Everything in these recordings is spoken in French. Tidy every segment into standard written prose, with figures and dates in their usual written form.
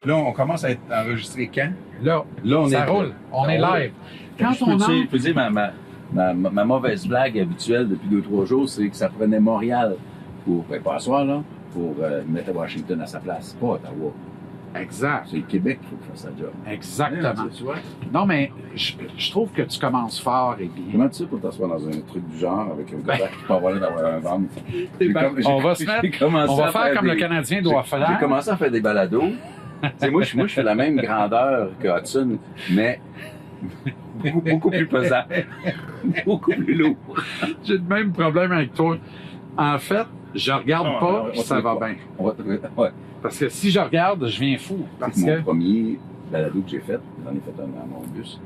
Là, on commence à être enregistré quand? Là, Là, ça roule. On est live. Quand je on peux entre... dire ma mauvaise blague habituelle depuis 2-3 jours, c'est que ça prenait Montréal pour, pas à soir, là, pour mettre Washington à sa place, pas Ottawa. Exact. C'est le Québec qu'il faut qu'il fasse sa job. Exactement. Tu vois? Non, mais je trouve que tu commences fort et bien. Comment tu sais pour t'asseoir dans un truc du genre avec un gars qui peut avoir l'air d'avoir un ventre? On va se mettre... On va faire comme le Canadien doit faire. J'ai commencé à faire des balados. Moi, je suis la même grandeur que Hudson, mais beaucoup plus pesant. Beaucoup plus lourd. J'ai le même problème avec toi. En fait, je regarde pas, puis ça va bien. Ouais. Parce que si je regarde, je viens fou. Parce Mon que... premier balado que j'ai fait, j'en ai fait un à mon bus,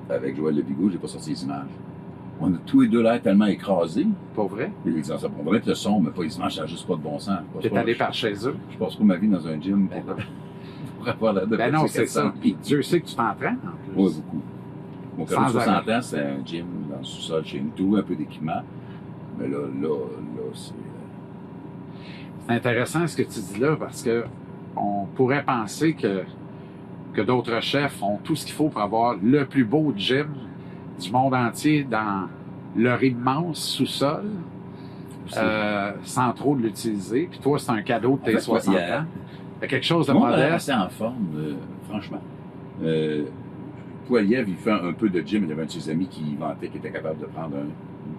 avec Joël Lebigot, j'ai pas sorti les images. On a tous les deux l'air tellement écrasés. Pas vrai? On va mettre le son, mais pas les images, ça n'a juste pas de bon sens. T'es allé par chez eux? Je passe pas ma vie dans un gym pour avoir l'air de Ben non, c'est ça. Puis Dieu sait que tu t'entraînes, en plus. Oui, beaucoup. Mon père de 60 ans, c'est un gym dans le sous-sol chez nous, un peu d'équipement. Mais là, c'est... C'est intéressant ce que tu dis là, parce que on pourrait penser que d'autres chefs ont tout ce qu'il faut pour avoir le plus beau gym du monde entier dans leur immense sous-sol, sans trop de l'utiliser. Puis toi, c'est un cadeau de tes 60 ans. Il y a quelque chose de modeste. On est assez en forme, franchement. Poiliev, il fait un peu de gym. Il y avait un de ses amis qui vantait qu'il était capable de prendre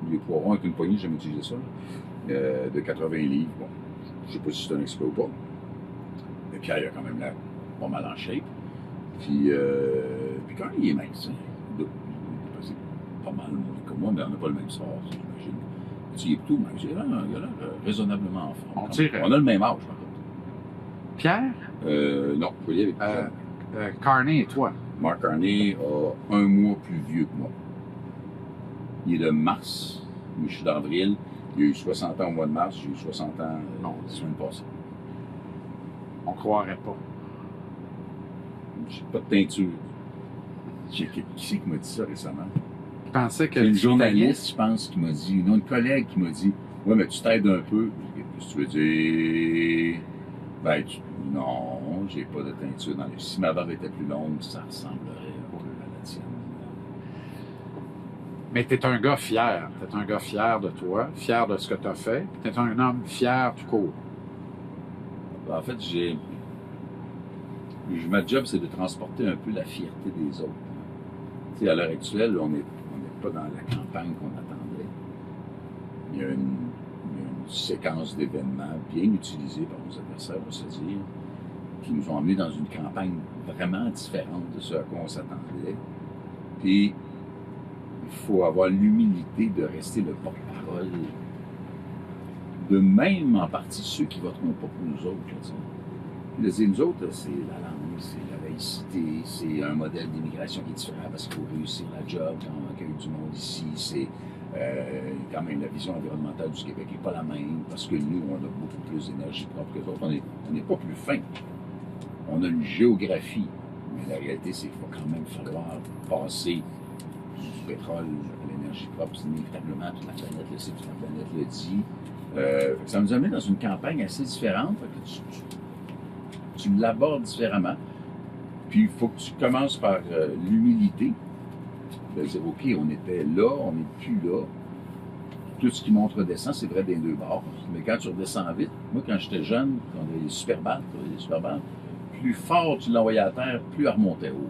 des poivrons avec une poignée, j'ai jamais utilisé ça, de 80 livres. Bon, je sais pas si c'est un expert ou pas. Mais Pierre, il a quand même l'air pas mal en shape. Puis quand il est mince, il est pas mal moins que moi, mais on n'a pas le même sport, j'imagine. Il est plutôt mince. Il a l'air raisonnablement en forme. On a le même âge, par contre. Pierre? Non, Poiliev est plus jeune. Carney et toi? Marc Carney a un mois plus vieux que moi. Il est de mars, moi je suis d'avril. Il a eu 60 ans au mois de mars, j'ai eu 60 ans la semaine passée. On croirait pas. J'ai pas de teinture. Qui c'est qui m'a dit ça récemment? Je pensais que... C'est une journaliste, je pense, qui m'a dit, non, une collègue qui m'a dit, ouais, mais tu t'aides un peu. Qu'est-ce que tu veux dire? Ben, non, j'ai pas de teinture dans les... Si ma barbe était plus longue, ça ressemblerait un peu à la tienne. Mais t'es un gars fier. T'es un gars fier de toi, fier de ce que t'as fait. T'es un homme fier tout court. En fait, ma job, c'est de transporter un peu la fierté des autres. Tu sais, à l'heure actuelle, on n'est pas dans la campagne qu'on attendait. Il y a une séquence d'événements bien utilisés par nos adversaires, on va se dire, qui nous ont emmenés dans une campagne vraiment différente de ce à quoi on s'attendait. Puis, il faut avoir l'humilité de rester le porte-parole de même en partie ceux qui voteront pas pour nous autres. Là, nous autres, c'est la langue, c'est la laïcité, c'est un modèle d'immigration qui est différent parce qu'il faut réussir la job quand on accueille du monde ici. C'est quand même la vision environnementale du Québec n'est pas la même parce que nous, on a beaucoup plus d'énergie propre que les autres. On n'est pas plus fin. On a une géographie. Mais la réalité, c'est qu'il va quand même falloir passer du pétrole à l'énergie propre. C'est inévitablement, toute la planète le sait, toute la planète le dit. Ça nous amène dans une campagne assez différente. Tu l'abordes différemment. Puis il faut que tu commences par l'humilité. De dire, OK, on était là, on n'est plus là. Tout ce qui monte redescend, c'est vrai des deux bords. Mais quand tu redescends vite, moi, quand j'étais jeune, quand on avait les super balles, plus fort tu l'envoyais à terre, plus elle remontait haut.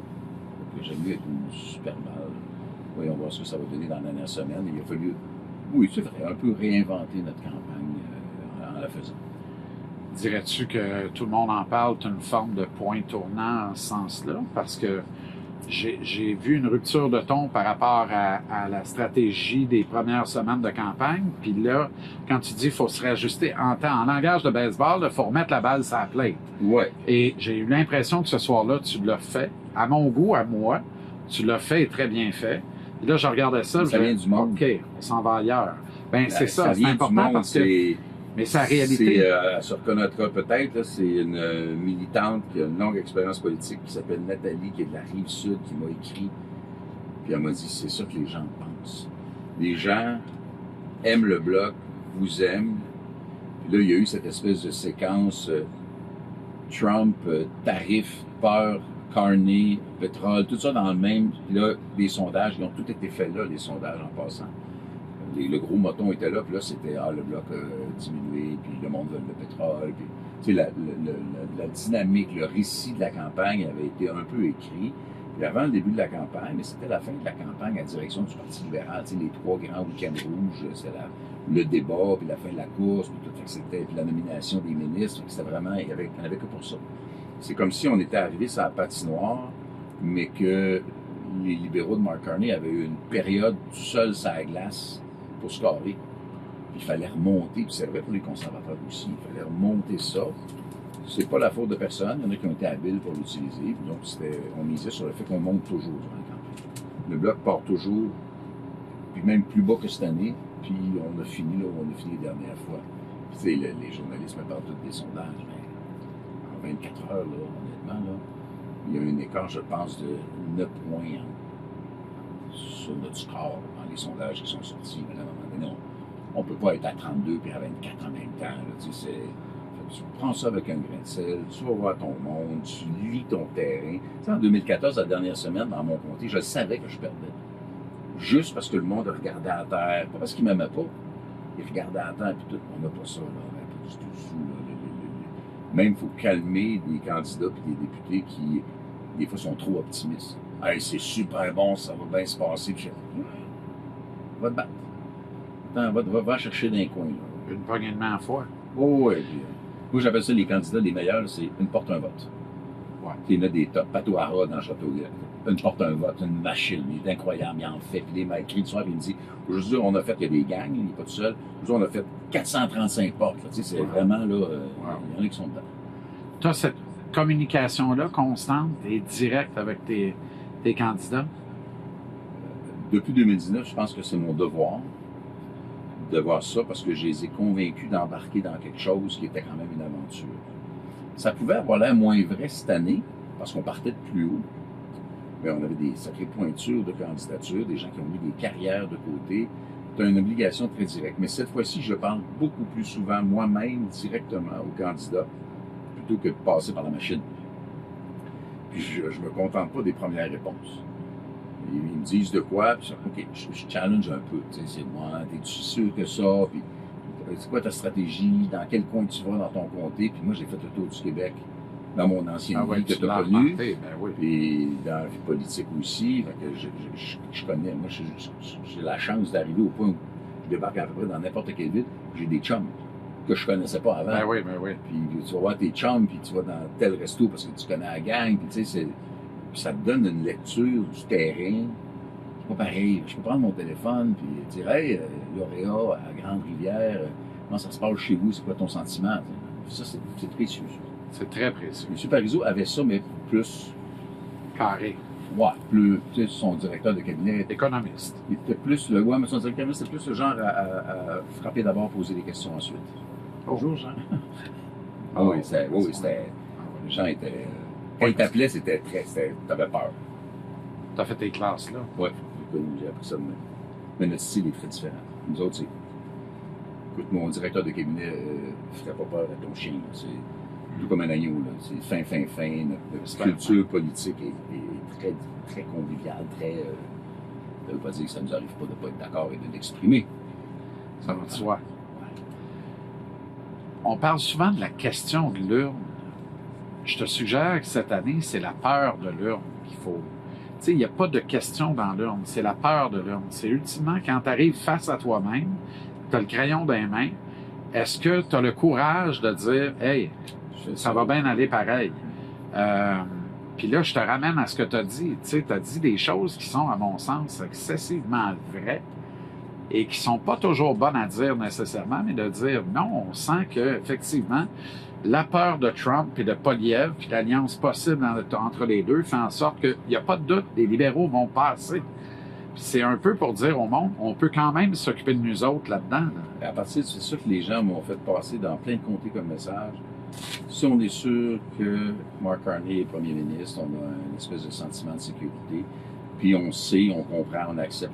Donc, j'aime mieux être une super balle. Voyons voir ce que ça va donner dans la dernière semaine. Il a fallu, oui, c'est vrai, un peu réinventer notre campagne en la faisant. Dirais-tu que tout le monde en parle, tu as une forme de point tournant en ce sens-là? Parce que j'ai vu une rupture de ton par rapport à la stratégie des premières semaines de campagne. Puis là, quand tu dis qu'il faut se réajuster en langage de baseball, il faut remettre la balle sur la plate. Ouais. Et j'ai eu l'impression que ce soir-là, tu l'as fait. À mon goût, à moi, tu l'as fait et très bien fait. Et là, je regardais ça. Ça vient du monde. OK, on s'en va ailleurs. Ben c'est ça, c'est important monde, parce que... Mais c'est la réalité. Elle se reconnaîtra peut-être, c'est une militante qui a une longue expérience politique qui s'appelle Nathalie, qui est de la Rive-Sud, qui m'a écrit. Puis elle m'a dit, c'est ça que les gens pensent. Les gens aiment le Bloc, vous aiment. Puis là, il y a eu cette espèce de séquence Trump, tarifs, peur, Carney, pétrole, tout ça dans le même. Puis là, les sondages, ils ont tout été faits là, les sondages en passant. Le gros moton était là, puis là, c'était le bloc a diminué, puis le monde veut le pétrole. Puis, tu sais, la dynamique, le récit de la campagne avait été un peu écrit. Puis avant le début de la campagne, mais c'était la fin de la campagne à direction du Parti libéral. Tu sais, les 3 grands week-ends rouges, c'était le débat, puis la fin de la course, puis tout. Puis la nomination des ministres. C'était vraiment, il n'y en avait que pour ça. C'est comme si on était arrivé sur la patinoire, mais que les libéraux de Mark Carney avaient eu une période tout seul sur la glace pour scorer. Puis il fallait remonter, puis c'est vrai pour les conservateurs aussi, il fallait remonter ça. C'est pas la faute de personne, il y en a qui ont été habiles pour l'utiliser, donc on misait sur le fait qu'on monte toujours durant la campagne. Le bloc part toujours, puis même plus bas que cette année, puis on a fini là où on a fini la dernière fois. Puis tu sais, les journalistes me parlent tous des sondages, mais en 24 heures, là, honnêtement, là, il y a eu un écart, je pense, de 9 points sur notre score dans les sondages qui sont sortis. Mais à un moment donné, on ne peut pas être à 32 puis à 24 en même temps. Là, tu prends ça avec un grain de sel, tu vas voir ton monde, tu lis ton terrain. Tu sais, en 2014, la dernière semaine, dans mon comté, je savais que je perdais. Juste parce que le monde regardait à terre, pas parce qu'il ne m'aimait pas. Il regardait à terre, puis tout. On n'a pas ça, là. On n'a pas du tout sous, là. Même, il faut calmer des candidats et des députés qui, des fois, sont trop optimistes. Hey, c'est super bon, ça va bien se passer. Puis va te battre. Attends, va chercher dans les coins. Là. Une poignée de main à fois. Oh, ouais. Puis, moi, j'appelle ça les candidats les meilleurs, c'est une porte, un vote. Ouais. Il y en a des top. Pato Hara dans le château. Une porte, un vote, une machine. Il est incroyable. Il en fait. Puis il m'a écrit le soir, puis il me dit aujourd'hui, on a fait, il y a des gangs, il n'est pas tout seul. Aujourd'hui, on a fait 435 portes. Là. Tu sais, c'est vraiment, là, il y en a qui sont dedans. Tu as cette communication-là constante et directe avec tes candidats? Depuis 2019, je pense que c'est mon devoir de voir ça parce que je les ai convaincus d'embarquer dans quelque chose qui était quand même une aventure. Ça pouvait avoir l'air moins vrai cette année parce qu'on partait de plus haut. Mais on avait des sacrées pointures de candidature, des gens qui ont mis des carrières de côté. Tu as une obligation très directe. Mais cette fois-ci, je parle beaucoup plus souvent moi-même directement aux candidats plutôt que de passer par la machine. Puis je ne me contente pas des premières réponses. Ils me disent de quoi, puis OK, je challenge un peu. Tu sais, c'est moi, t'es-tu sûr que ça? Puis c'est quoi ta stratégie? Dans quel coin tu vas dans ton comté? Puis moi, j'ai fait le tour du Québec dans mon ancienne vie que tu as connue. Ben oui. Puis dans la vie politique aussi. Fait que je connais. Moi, j'ai la chance d'arriver au point où je débarque à peu près dans n'importe quelle ville. J'ai des chums que je connaissais pas avant. Ben oui. Puis tu vas voir tes chums, puis tu vas dans tel resto parce que tu connais la gang. Puis tu sais, ça te donne une lecture du terrain. C'est pas pareil. Je peux prendre mon téléphone puis dire hey, lauréat à Grande-Rivière, comment ça se passe chez vous, c'est quoi ton sentiment? Ça, c'est précieux. C'est très précieux. M. Parizeau avait ça, mais plus. Carré. Ouais, plus. Tu sais, son directeur de cabinet. Économiste. Il était plus le. Ouais, mais son directeur de cabinet, c'était plus le genre à frapper d'abord, poser des questions ensuite. Bonjour, Jean. Ah oui, c'était. Les gens étaient. Quand ils t'appelaient, c'était très. T'avais peur. T'as fait tes classes, là? Oui, j'ai appris ça de même. Mais notre style est très différent. Nous autres, c'est. Écoute, mon directeur de cabinet ne ferait pas peur à ton chien. Là. C'est tout comme un agneau. Là. C'est fin. Notre culture politique est très, très conviviale, très. Ça ne veut pas dire que ça ne nous arrive pas de ne pas être d'accord et de l'exprimer. Ça va de soi. On parle souvent de la question de l'urne. Je te suggère que cette année, c'est la peur de l'urne qu'il faut. Tu sais, il n'y a pas de question dans l'urne, c'est la peur de l'urne. C'est ultimement quand tu arrives face à toi-même, tu as le crayon dans les mains, est-ce que tu as le courage de dire « Hey, ça va bien aller pareil. » Puis là, je te ramène à ce que tu as dit. Tu sais, tu as dit des choses qui sont, à mon sens, excessivement vraies et qui sont pas toujours bonnes à dire nécessairement, mais de dire non, on sent que effectivement la peur de Trump et de Poilievre, puis l'alliance possible entre les deux, fait en sorte qu'il n'y a pas de doute, les libéraux vont passer. Puis c'est un peu pour dire au monde, on peut quand même s'occuper de nous autres là-dedans. Là. À partir de ça que les gens m'ont fait passer dans plein de comtés comme message. Si on est sûr que Mark Carney est premier ministre, on a une espèce de sentiment de sécurité, puis on sait, on comprend, on accepte,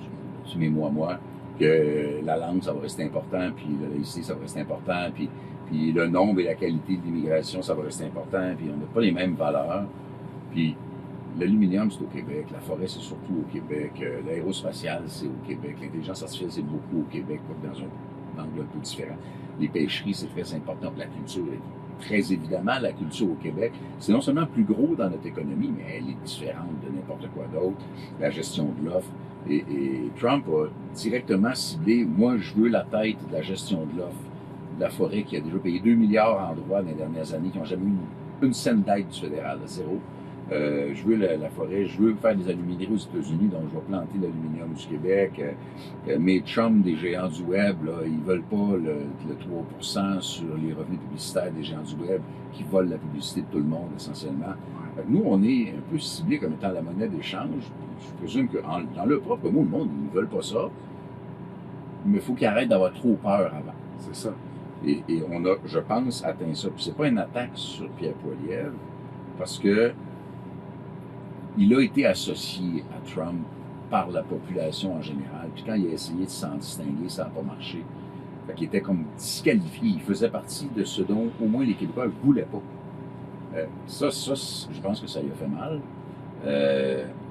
mais moi, que la langue, ça va rester important, puis la laïcité, ça va rester important, puis le nombre et la qualité de l'immigration, ça va rester important, puis on n'a pas les mêmes valeurs. Puis l'aluminium, c'est au Québec, la forêt, c'est surtout au Québec, l'aérospatiale, c'est au Québec, l'intelligence artificielle, c'est beaucoup au Québec, pas dans un angle un peu différent. Les pêcheries, c'est très important pour la culture. Et très évidemment, la culture au Québec, c'est non seulement plus gros dans notre économie, mais elle est différente de n'importe quoi d'autre. La gestion de l'offre. Et Trump a directement ciblé, moi, je veux la tête de la gestion de l'offre de la forêt qui a déjà payé 2 milliards en droits dans les dernières années, qui n'ont jamais eu une scène d'aide du fédéral, zéro. Je veux la forêt, je veux faire des alumineries aux États-Unis, donc je vais planter l'aluminium du Québec. Mes chums des géants du web, là, ils veulent pas le 3% sur les revenus publicitaires des géants du web qui volent la publicité de tout le monde, essentiellement. Nous, on est un peu ciblés comme étant la monnaie d'échange. Je présume que dans leur propre mot, le monde, ils ne veulent pas ça. Mais il faut qu'ils arrêtent d'avoir trop peur avant. C'est ça. Et on a, je pense, atteint ça. Puis c'est pas une attaque sur Pierre Poilievre, parce que il a été associé à Trump par la population en général. Puis quand il a essayé de s'en distinguer, ça n'a pas marché. Fait qu'il était comme disqualifié. Il faisait partie de ce dont au moins les Québécois ne voulaient pas. Ça, je pense que ça lui a fait mal.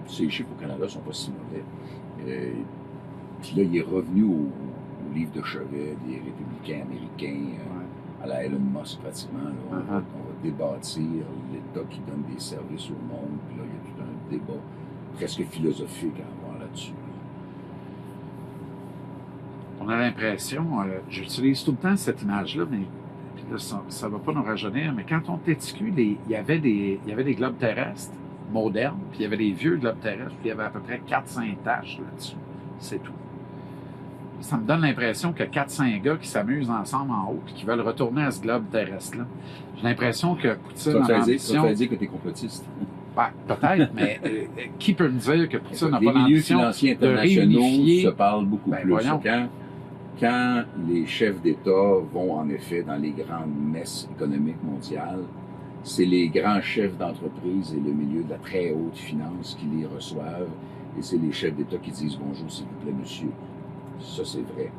Ces chiffres au Canada ne sont pas si mauvais. Puis là, il est revenu au livre de chevet des républicains américains, à la Elon Musk pratiquement. Là. On va débâtir l'État qui donne des services au monde. Puis là, il y a tout un débat presque philosophique à avoir là-dessus. On a l'impression, j'utilise tout le temps cette image-là, mais puis là, ça ne va pas nous rajeunir, mais quand on était il y avait des globes terrestres modernes, puis il y avait des vieux globes terrestres, puis il y avait à peu près 4-5 tâches là-dessus. C'est tout. Ça me donne l'impression qu'il y a 4-5 gars qui s'amusent ensemble en haut et qui veulent retourner à ce globe terrestre-là. J'ai l'impression que Poutine a l'ambition... Ça veut dire que tu es complotiste. Ben, peut-être, mais qui peut me dire que Poutine n'a pas l'ambition? Les milieux financiers de internationaux réunifier... se parlent beaucoup plus. Voyons. Quand les chefs d'État vont en effet dans les grandes messes économiques mondiales, c'est les grands chefs d'entreprise et le milieu de la très haute finance qui les reçoivent, et c'est les chefs d'État qui disent « Bonjour, s'il vous plaît, monsieur ». Ça, c'est vrai.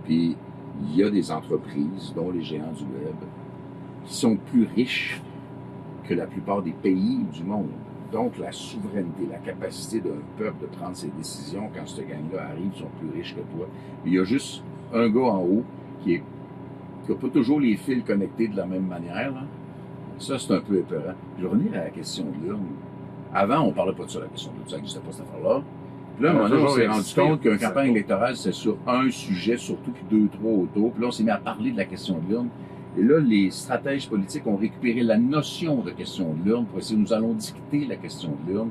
Puis, il y a des entreprises, dont les géants du web, qui sont plus riches que la plupart des pays du monde. Donc, la souveraineté, la capacité d'un peuple de prendre ses décisions quand ce gang-là arrive, sont plus riches que toi. Il y a juste un gars en haut qui n'a pas toujours les fils connectés de la même manière. Là. Ça, c'est un peu épeurant. Je vais revenir à la question de l'urne. Avant, on ne parlait pas de ça, la question de l'urne. Ça n'existait pas, cette affaire-là. Puis là, à un moment donné, on s'est rendu compte qu'une campagne électorale, c'est sur un sujet, surtout, puis 2-3 autour. Puis là, on s'est mis à parler de la question de l'urne. Et là, les stratèges politiques ont récupéré la notion de question de l'urne pour essayer, nous allons dicter la question de l'urne.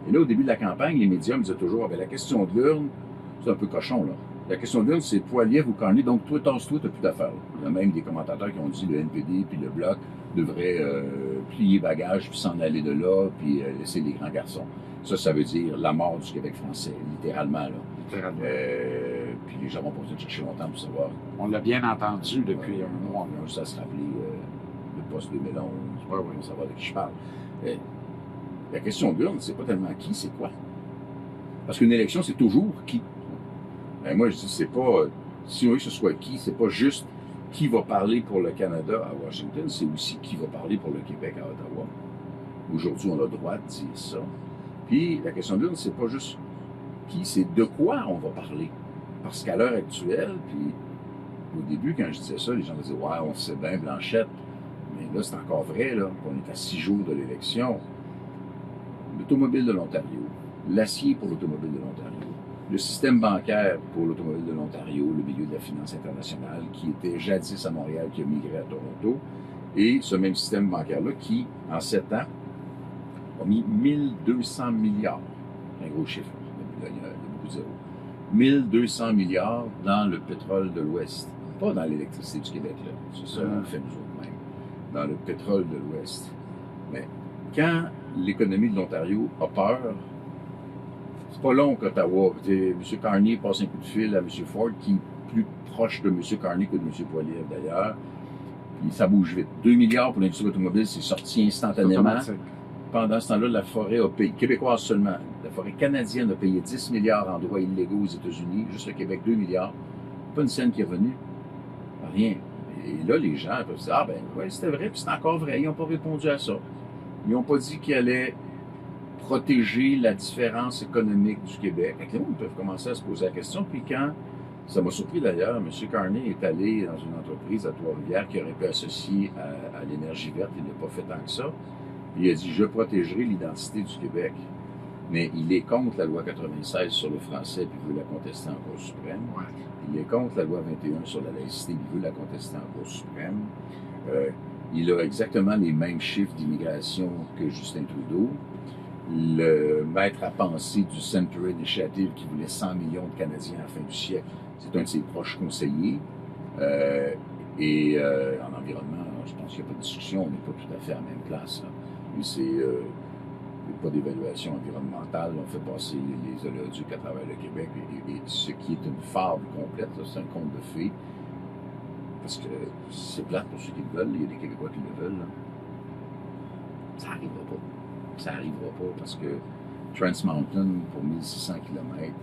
Et là, au début de la campagne, les médias me disaient toujours, la question de l'urne, c'est un peu cochon, là. La question de l'urne, c'est Poilievre ou Carney, donc toi, tasse-toi, t'as plus d'affaires. Il y a même des commentateurs qui ont dit le NPD puis le Bloc devraient plier bagages puis s'en aller de là, puis laisser les grands garçons. Ça veut dire la mort du Québec français, littéralement, là. Littéralement. Puis les gens vont pas besoin de chercher longtemps pour savoir. On l'a bien entendu depuis un mois. On a juste à se rappeler le poste 2011, on va savoir de qui je parle. La question de l'urne, c'est pas tellement qui, c'est quoi. Parce qu'une élection, c'est toujours qui. Moi, je dis, c'est pas, si on veut que ce soit qui, c'est pas juste qui va parler pour le Canada à Washington, c'est aussi qui va parler pour le Québec à Ottawa. Aujourd'hui, on a le droit de dire ça. Puis, la question de l'urne, c'est pas juste qui, c'est de quoi on va parler. Parce qu'à l'heure actuelle, puis au début, quand je disais ça, les gens me disaient « Ouais, on sait bien, Blanchette. » Mais là, c'est encore vrai, là. On est à 6 jours de l'élection. L'automobile de l'Ontario, l'acier pour l'automobile de l'Ontario, le système bancaire pour l'automobile de l'Ontario, le milieu de la finance internationale, qui était jadis à Montréal, qui a migré à Toronto, et ce même système bancaire-là qui, en 7 ans, a mis 1200 milliards. C'est un gros chiffre, il y a beaucoup de zéros. 1200 milliards dans le pétrole de l'Ouest. Pas dans l'électricité du Québec, là. C'est ça qu'on fait nous autres même. Dans le pétrole de l'Ouest. Mais quand l'économie de l'Ontario a peur, c'est pas long qu'Ottawa. M. Carney passe un coup de fil à M. Ford, qui est plus proche de M. Carney que de M. Poilievre d'ailleurs. Puis ça bouge vite. 2 milliards pour l'industrie automobile, c'est sorti instantanément. pendant ce temps-là, la forêt a payé, québécoise seulement, la forêt canadienne a payé 10 milliards en droits illégaux aux États-Unis, juste le Québec 2 milliards. Pas une scène qui est revenue. Rien. Et là, les gens peuvent se dire, ah ben oui, c'était vrai, puis c'est encore vrai. Ils n'ont pas répondu à ça. Ils n'ont pas dit qu'ils allaient protéger la différence économique du Québec. Les gens peuvent commencer à se poser la question. Puis quand, ça m'a surpris d'ailleurs, M. Carney est allé dans une entreprise à Trois-Rivières qui aurait pu associer à l'énergie verte. Il n'a pas fait tant que ça. Puis il a dit, je protégerai l'identité du Québec. Mais il est contre la loi 96 sur le français, puis il veut la contester en Cour suprême. Ouais. Il est contre la loi 21 sur la laïcité, il veut la contester en Cour suprême. Il a exactement les mêmes chiffres d'immigration que Justin Trudeau. Le maître à penser du Center Initiative qui voulait 100 millions de Canadiens à la fin du siècle, c'est un de ses proches conseillers. En environnement, je pense qu'il n'y a pas de discussion, on n'est pas tout à fait à la même place. Là. Lui, c'est pas d'évaluation environnementale, on fait passer les oléoducs à travers le Québec, et ce qui est une fable complète, c'est un conte de fées, parce que c'est plate pour ceux qui le veulent, il y a des Québécois qui le veulent. Là. Ça n'arrivera pas. Ça n'arrivera pas parce que Trans Mountain, pour 1600 km,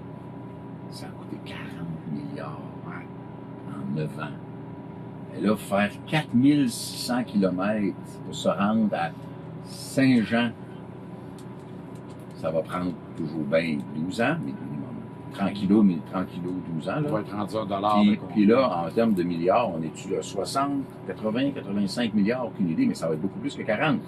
ça a coûté 40 milliards en 9 ans. Et là, faire 4600 km pour se rendre à Saint-Jean, ça va prendre toujours bien 12 ans, mais minimum. Tranquillo, 12 ans. Là. On va être rendu $1. Puis là, en termes de milliards, on est-tu à 60, 80, 85 milliards, aucune idée, mais ça va être beaucoup plus que 40.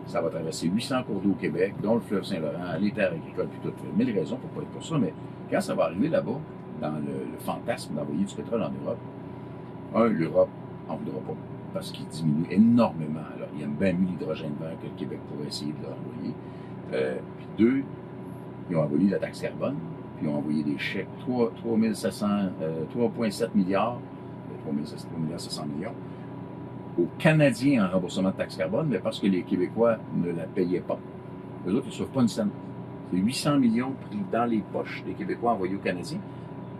Ça va traverser 800 cours d'eau au Québec, dont le fleuve Saint-Laurent, les terres agricoles, puis tout. Mille raisons pour pas être pour ça, mais quand ça va arriver là-bas, dans le fantasme d'envoyer du pétrole en Europe, l'Europe n'en voudra pas, parce qu'il diminue énormément. Alors, il y a bien mieux l'hydrogène vert que le Québec pourrait essayer de leur envoyer. Puis deux, ils ont envoyé la taxe carbone, puis ils ont envoyé des chèques, 3,7 milliards, 3,7 millions, aux Canadiens en remboursement de taxe carbone, mais parce que les Québécois ne la payaient pas. Eux autres, ils ne reçoivent pas une scène. C'est 800 millions pris dans les poches des Québécois envoyés aux Canadiens,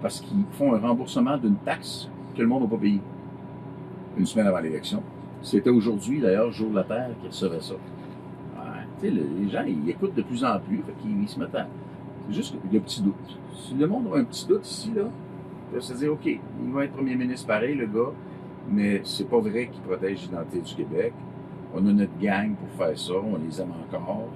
parce qu'ils font un remboursement d'une taxe que le monde n'a pas payée. Une semaine avant l'élection. C'était aujourd'hui, d'ailleurs, jour de la Terre, qu'ils recevaient ça. Tu sais, les gens, ils écoutent de plus en plus, fait qu'ils se mettent à... C'est juste le petit doute. Si le monde a un petit doute ici, là, il va se dire, OK, il va être premier ministre pareil, le gars, mais c'est pas vrai qu'il protège l'identité du Québec. On a notre gang pour faire ça, on les aime encore.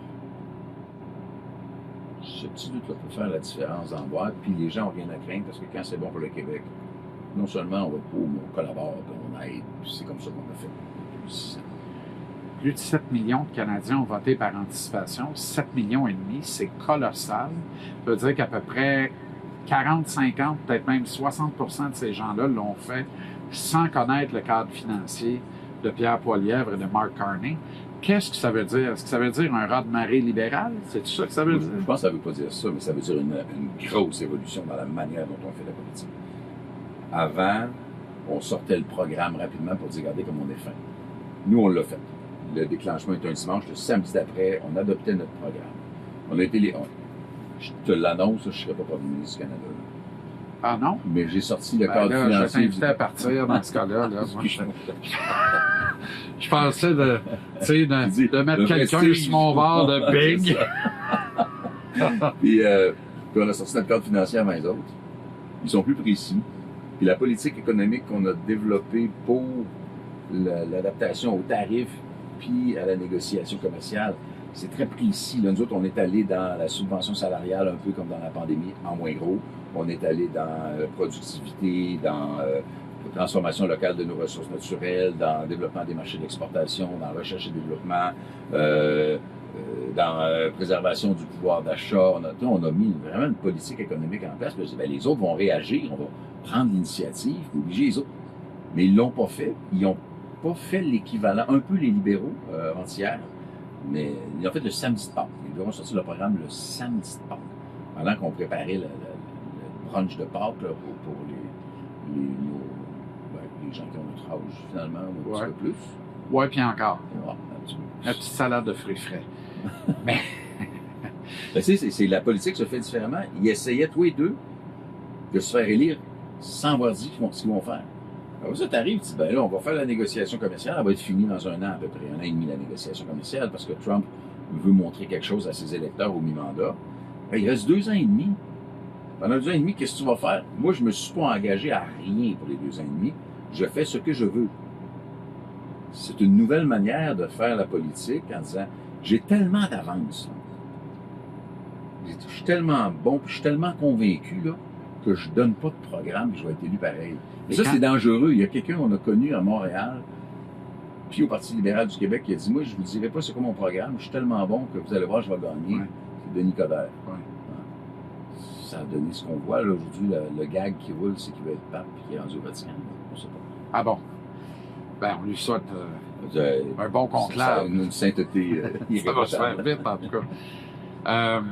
Ce petit doute-là peut faire la différence dans le boîte, puis les gens n'ont rien à craindre, parce que quand c'est bon pour le Québec, non seulement on va être pauvre, mais on collabore, puis on aide, puis c'est comme ça qu'on a fait depuis 6 ans. Plus de 7 millions de Canadiens ont voté par anticipation. 7 millions et demi, c'est colossal. Ça veut dire qu'à peu près 40, 50, peut-être même 60% de ces gens-là l'ont fait sans connaître le cadre financier de Pierre Poilievre et de Mark Carney. Qu'est-ce que ça veut dire? Est-ce que ça veut dire un raz-de-marée libéral? C'est ça que ça veut dire? Je pense que ça ne veut pas dire ça, mais ça veut dire une grosse évolution dans la manière dont on fait la politique. Avant, on sortait le programme rapidement pour dire, regardez comme on est fin. Nous, on l'a fait. Le déclenchement est un dimanche. Le samedi d'après, on adoptait notre programme. On a été je te l'annonce, je ne serai pas premier ministre du Canada. Là. Ah non? Mais j'ai sorti le cadre là, financier. Je vais t'inviter à partir dans ce cas-là. Là. Moi, je pensais de mettre quelqu'un sur mon bord de big. Puis on a sorti notre cadre financier avant les autres. Ils sont plus précis. Puis la politique économique qu'on a développée pour l'adaptation aux tarifs puis à la négociation commerciale, c'est très précis. Là, nous autres, on est allé dans la subvention salariale, un peu comme dans la pandémie, en moins gros. On est allé dans la productivité, dans la transformation locale de nos ressources naturelles, dans le développement des marchés d'exportation, dans la recherche et développement, dans la préservation du pouvoir d'achat. On a mis vraiment une politique économique en place. Puis, les autres vont réagir, on va prendre l'initiative, obliger les autres. Mais ils l'ont pas fait. Ils ont pas fait l'équivalent, un peu les libéraux avant-hier, mais ils ont fait le samedi de Pâques. Les libéraux ont sorti le programme le samedi de Pâques, pendant qu'on préparait le brunch de Pâques là, pour les gens qui ont notre âge, finalement, ou un petit peu plus. Oui, puis encore. Ouais, la petite salade de fruits frais. Mais... ben, c'est la politique se fait différemment. Ils essayaient, tous les deux, de se faire élire sans avoir dit ce qu'ils vont faire. Alors ça, t'arrives, tu dis, ben là, on va faire la négociation commerciale, elle va être finie dans 1 an à peu près, 1 an et demi la négociation commerciale, parce que Trump veut montrer quelque chose à ses électeurs au mi-mandat, ben, il reste 2 ans et demi. Pendant 2 ans et demi, qu'est-ce que tu vas faire? Moi, je ne me suis pas engagé à rien pour les 2 ans et demi. Je fais ce que je veux. C'est une nouvelle manière de faire la politique en disant, j'ai tellement d'avance. Je suis tellement bon, puis je suis tellement convaincu là, que je ne donne pas de programme et je vais être élu pareil. Et ça, c'est dangereux. Il y a quelqu'un qu'on a connu à Montréal, puis au Parti libéral du Québec, qui a dit, moi, je ne vous dirai pas c'est quoi mon programme, je suis tellement bon que vous allez voir, je vais gagner. Ouais. C'est Denis Coderre. Ouais. Ça a donné ce qu'on voit là, aujourd'hui. Le gag qui roule, c'est qu'il veut être pape et qu'il est rendu au Vatican. On ne sait pas. Ah bon? Ben, on lui souhaite un bon Ça conclave. a une sainteté Ça va se faire vite, en tout cas.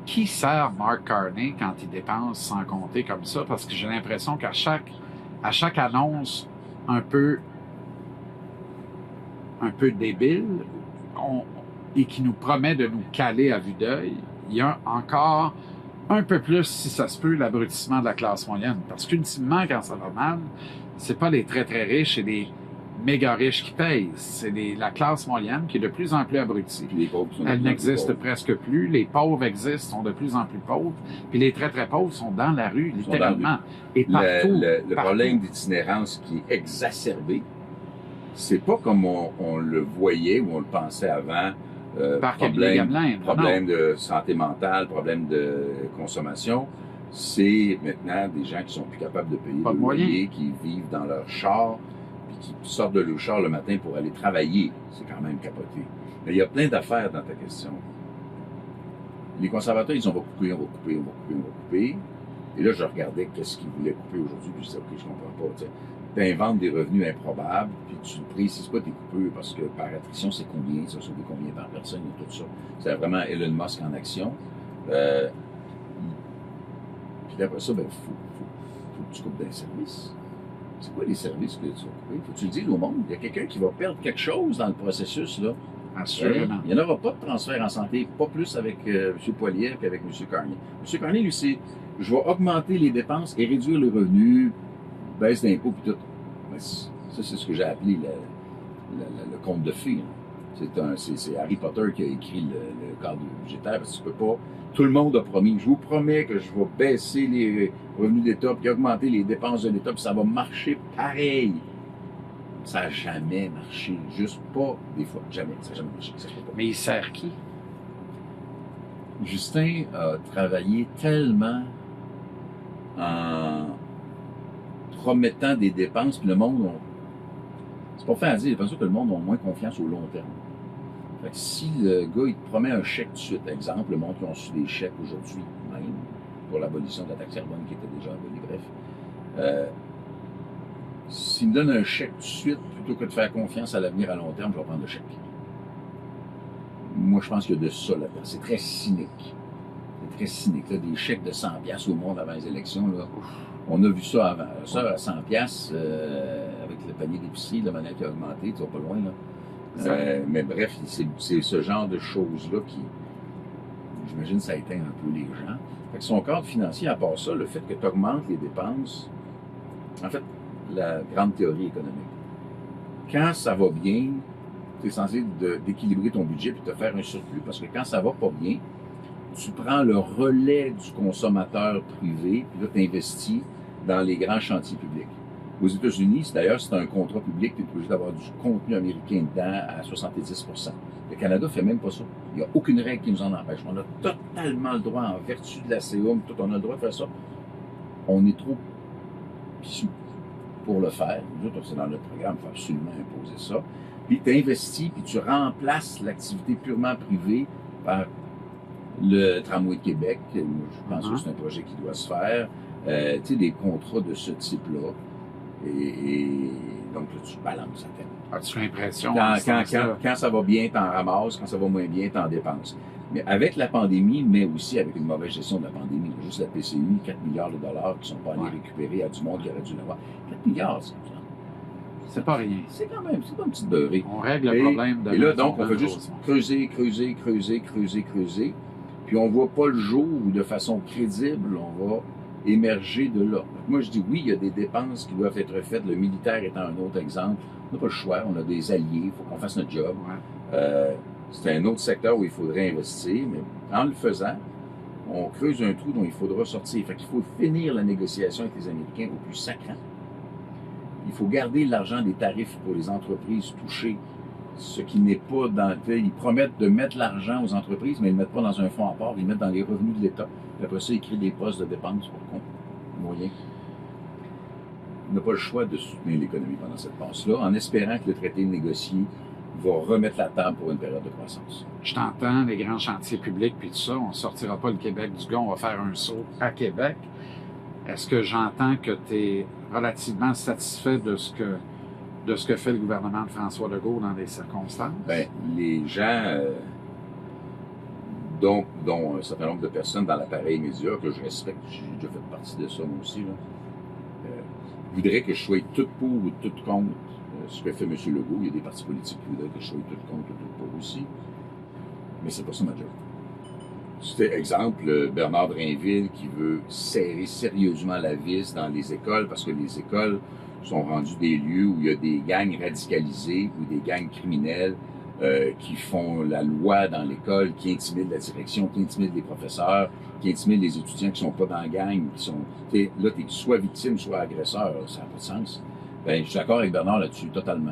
Qui sert Mark Carney quand il dépense sans compter comme ça? Parce que j'ai l'impression qu'à chaque annonce un peu débile et qui nous promet de nous caler à vue d'œil, il y a encore un peu plus, si ça se peut, l'abrutissement de la classe moyenne. Parce qu'ultimement, quand ça va mal, c'est pas les très très riches et les méga riches qui payent. C'est la classe moyenne qui est de plus en plus abrutie. Puis les pauvres sont de Elle plus en plus n'existe pauvres. presque plus. Les pauvres existent, sont de plus en plus pauvres. Puis les très très pauvres sont dans la rue, Ils sont littéralement. Et partout. Le partout. problème d'itinérance qui est exacerbé, c'est pas comme on le voyait ou on le pensait avant. Parc Gamelin, Problème de santé mentale, problème de consommation. C'est maintenant des gens qui sont plus capables de payer Pas de le moyens. loyer, qui vivent dans leur char, puis qui sortent de leur char le matin pour aller travailler. C'est quand même capoté. Mais il y a plein d'affaires dans ta question. Les conservateurs, ils disent on va couper, on va couper, on va couper, on va couper. Et là, je regardais qu'est-ce qu'ils voulaient couper aujourd'hui, puis je disais, OK, je comprends pas. Tu inventes des revenus improbables, puis tu ne précises pas tes coupures, parce que par attrition, c'est combien, ça sauver combien par personne et tout ça. C'est vraiment Elon Musk en action. Puis après ça, ben, faut que tu coupes des services. C'est quoi les services que tu vas couper? Faut que tu le dises au monde. Il y a quelqu'un qui va perdre quelque chose dans le processus, là. Assurément. Il n'y en aura pas de transfert en santé, pas plus avec M. Poilievre qu'avec M. Carney. M. Carney, lui, c'est je vais augmenter les dépenses et réduire les revenus, baisse d'impôts, puis tout. Mais ça, c'est ce que j'ai appelé le conte de fées. C'est Harry Potter qui a écrit le cadre budgétaire, parce que tu peux pas. Tout le monde a promis. Je vous promets que je vais baisser les revenus de l'État, puis augmenter les dépenses de l'État, puis ça va marcher pareil. Ça n'a jamais marché. Juste pas des fois. Jamais. Ça n'a jamais marché. Ça se peut pas. Mais il sert qui? Justin a travaillé tellement en promettant des dépenses, puis le monde, c'est pas fait à dire, j'ai l'impression que le monde a moins confiance au long terme. Fait que si le gars, il te promet un chèque tout de suite, exemple, le monde qui ont reçu des chèques aujourd'hui, même, pour l'abolition de la taxe carbone qui était déjà abolie, bref, s'il me donne un chèque tout de suite, plutôt que de faire confiance à l'avenir à long terme, je vais prendre le chèque. Moi, je pense qu'il y a de ça là-dedans. C'est très cynique. C'est très cynique. Là, des chèques de 100$ au monde avant les élections, là. On a vu ça avant. Ça, à 100$, avec le panier d'épicerie, la monnaie qui a augmenté, tu vas pas loin, là. Mais bref, c'est ce genre de choses-là qui, j'imagine, ça éteint un peu les gens. Fait que son cadre financier, à part ça, le fait que tu augmentes les dépenses, en fait, la grande théorie économique. Quand ça va bien, tu es censé d'équilibrer ton budget puis te faire un surplus, parce que quand ça va pas bien, tu prends le relais du consommateur privé, puis là, tu investis dans les grands chantiers publics. Aux États-Unis, d'ailleurs, c'est un contrat public, tu es obligé d'avoir du contenu américain dedans à 70%. Le Canada fait même pas ça. Il n'y a aucune règle qui nous en empêche. On a totalement le droit, en vertu de la CEUM, tout, on a le droit de faire ça. On est trop pissous pour le faire. Nous autres, c'est dans notre programme, il faut absolument imposer ça. Puis tu investis, puis tu remplaces l'activité purement privée par le tramway de Québec. Moi, je pense que c'est un projet qui doit se faire. Tu sais, des contrats de ce type-là. Et donc, là, tu balances à terme. As-tu l'impression? Quand ça va bien, t'en ramasses. Quand ça va moins bien, t'en dépenses. Mais avec la pandémie, mais aussi avec une mauvaise gestion de la pandémie, juste la PCU, 4 milliards de dollars qui ne sont pas allés récupérer à du monde qui aurait dû l'avoir. 4 milliards, c'est pas rien. C'est quand même, c'est pas une petite beurrée. On règle le problème de... Et là, donc, on va juste creuser. Puis on voit pas le jour où, de façon crédible, on va émerger de là. Moi, je dis oui, il y a des dépenses qui doivent être faites, le militaire étant un autre exemple. On n'a pas le choix, on a des alliés, il faut qu'on fasse notre job. C'est un autre secteur où il faudrait investir, mais en le faisant, on creuse un trou dont il faudra sortir. Fait qu'il faut finir la négociation avec les Américains au plus sacrant. Il faut garder l'argent des tarifs pour les entreprises touchées, ce qui n'est pas dans... Ils promettent de mettre l'argent aux entreprises, mais ils ne le mettent pas dans un fonds à part, ils le mettent dans les revenus de l'État. Puis après ça, ils créent des postes de dépenses pour compte moyen. On n'a pas le choix de soutenir l'économie pendant cette passe-là, en espérant que le traité négocié va remettre la table pour une période de croissance. Je t'entends, les grands chantiers publics, puis tout ça, on ne sortira pas le Québec du gars, on va faire un saut à Québec. Est-ce que j'entends que tu es relativement satisfait de ce que fait le gouvernement de François Legault dans les circonstances? Bien, les gens, dont un certain nombre de personnes dans l'appareil média, que je respecte, j'ai déjà fait partie de ça moi aussi, là, voudraient que je sois tout pour ou tout contre ce que fait M. Legault. Il y a des partis politiques qui voudraient que je sois tout contre ou tout pour aussi. Mais c'est pas ça ma job. C'était exemple Bernard Drainville qui veut serrer sérieusement la vis dans les écoles parce que les écoles sont rendues des lieux où il y a des gangs radicalisés ou des gangs criminels qui font la loi dans l'école, qui intimident la direction, qui intimident les professeurs, qui intimident les étudiants qui sont pas dans la gang, qui sont... Là, t'es soit victime, soit agresseur. Ça n'a pas de sens. Ben, je suis d'accord avec Bernard là-dessus, totalement.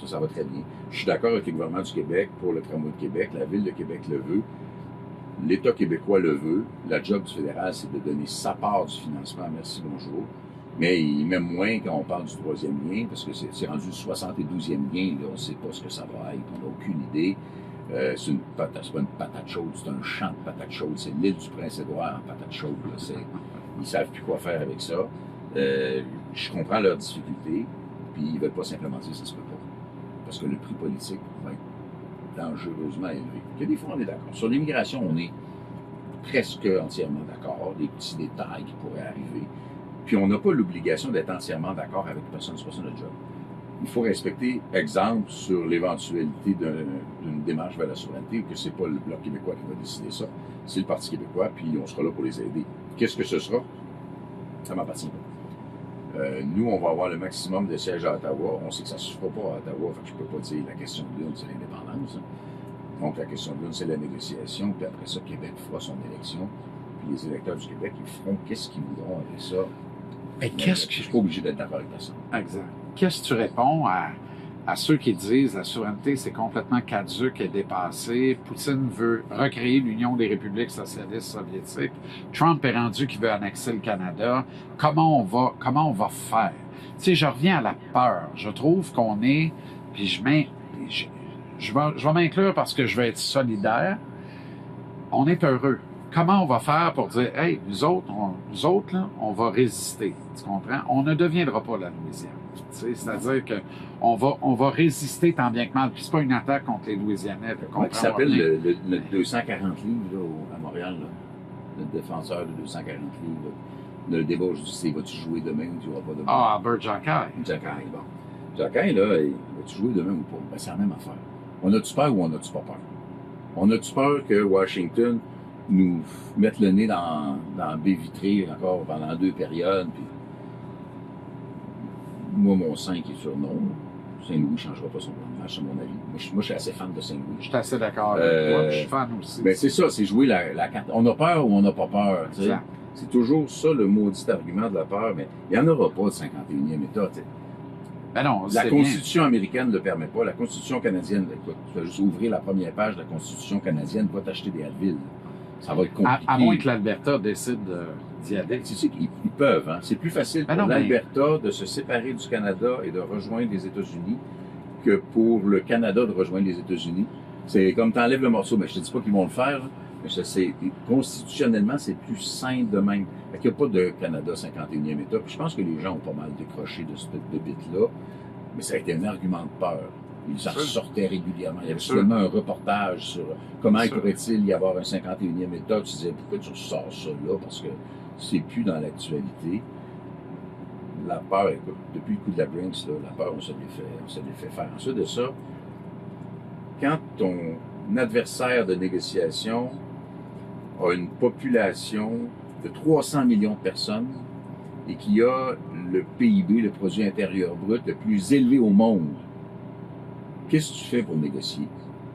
Ça va très bien. Je suis d'accord avec le gouvernement du Québec pour le tramway de Québec. La Ville de Québec le veut. L'État québécois le veut. La job du fédéral, c'est de donner sa part du financement. Merci, bonjour. Mais il m'aime moins quand on parle du troisième lien, parce que c'est rendu le 72e lien. Là, on ne sait pas ce que ça va être. On n'a aucune idée. C'est pas une patate chaude, c'est un champ de patates chaudes. C'est l'île du Prince-Édouard en patates chaudes. Ils ne savent plus quoi faire avec ça. Je comprends leurs difficultés, puis ils ne veulent pas simplement dire que ça se peut pas. Parce que le prix politique va être dangereusement élevé. Il y a des fois, on est d'accord. Sur l'immigration, on est presque entièrement d'accord. Des petits détails qui pourraient arriver. Puis on n'a pas l'obligation d'être entièrement d'accord avec personne, c'est pas ça notre job. Il faut respecter, exemple, sur l'éventualité d'une démarche vers la souveraineté, que c'est pas le Bloc québécois qui va décider ça, c'est le Parti québécois, puis on sera là pour les aider. Qu'est-ce que ce sera? Ça m'appartient pas. Nous, on va avoir le maximum de sièges à Ottawa. On sait que ça ne se fera pas à Ottawa, fait que je ne peux pas dire la question de l'une, c'est l'indépendance. Donc, la question de l'une, c'est la négociation, puis après ça, Québec fera son élection, puis les électeurs du Québec, ils feront qu'est-ce qu'ils voudront avec ça. Mais je ne suis pas obligé d'être d'accord avec personne. Exact. Qu'est-ce que tu réponds à ceux qui disent la souveraineté, c'est complètement caduque et dépassé. Poutine veut recréer l'Union des républiques socialistes soviétiques. Trump est rendu qu'il veut annexer le Canada. Comment on va faire? Tu sais, je reviens à la peur. Je trouve qu'on est, puis je vais m'inclure parce que je veux être solidaire. On est peureux. Comment on va faire pour dire, hey, nous autres, là, on va résister. Tu comprends? On ne deviendra pas la Louisiane. C'est-à-dire qu'on va résister tant bien que mal. Puis c'est pas une attaque contre les Louisianais. Comment il s'appelle le 240 livres là, à Montréal? Là? Le défenseur de 240 livres. Là. Le débat aujourd'hui, c'est vas-tu jouer demain ou tu ne joueras pas demain? Ah, Albert Jacquet. Jacquet, bon. Jacquet, là, vas-tu jouer demain ou pas? Ben, c'est la même affaire. On a-tu peur ou on n'a-tu pas peur? On a-tu peur que Washington nous mette le nez dans baie vitrée encore pendant 2 périodes? Puis... Moi, mon 5 est sur non. Saint-Louis ne changera pas son plan de match, à mon avis. Moi, je suis assez fan de Saint-Louis. Je suis assez d'accord avec toi. Je suis fan aussi. Ben, c'est ça, c'est jouer la carte. On a peur ou on n'a pas peur. C'est toujours ça le maudit argument de la peur, mais il n'y en aura pas de 51e État. T'sais. Ben non, la Constitution américaine ne le permet pas. La Constitution canadienne, écoute, tu vas juste ouvrir la première page de la Constitution canadienne, va t'acheter des Advil. Ça va être compliqué. À moins que l'Alberta décide d'y aller. Tu sais qu'ils peuvent. Hein? C'est plus facile pour l'Alberta de se séparer du Canada et de rejoindre les États-Unis que pour le Canada de rejoindre les États-Unis. C'est comme tu enlèves le morceau. Mais je te dis pas qu'ils vont le faire. Mais constitutionnellement, c'est plus simple de même. Il n'y a pas de Canada 51e État. Puis je pense que les gens ont pas mal décroché de ce bit-là. Mais ça a été un argument de peur. Ils en ressortaient régulièrement. Il y avait seulement un reportage sur comment pourrait-il y avoir un 51e État. Tu disais, pourquoi tu ressors ça là? Parce que c'est plus dans l'actualité. La peur, écoute, depuis le coup de la Brinks, là, la peur, on se l'est fait faire. Ensuite de ça, quand ton adversaire de négociation a une population de 300 millions de personnes et qui a le PIB, le produit intérieur brut, le plus élevé au monde, qu'est-ce que tu fais pour négocier?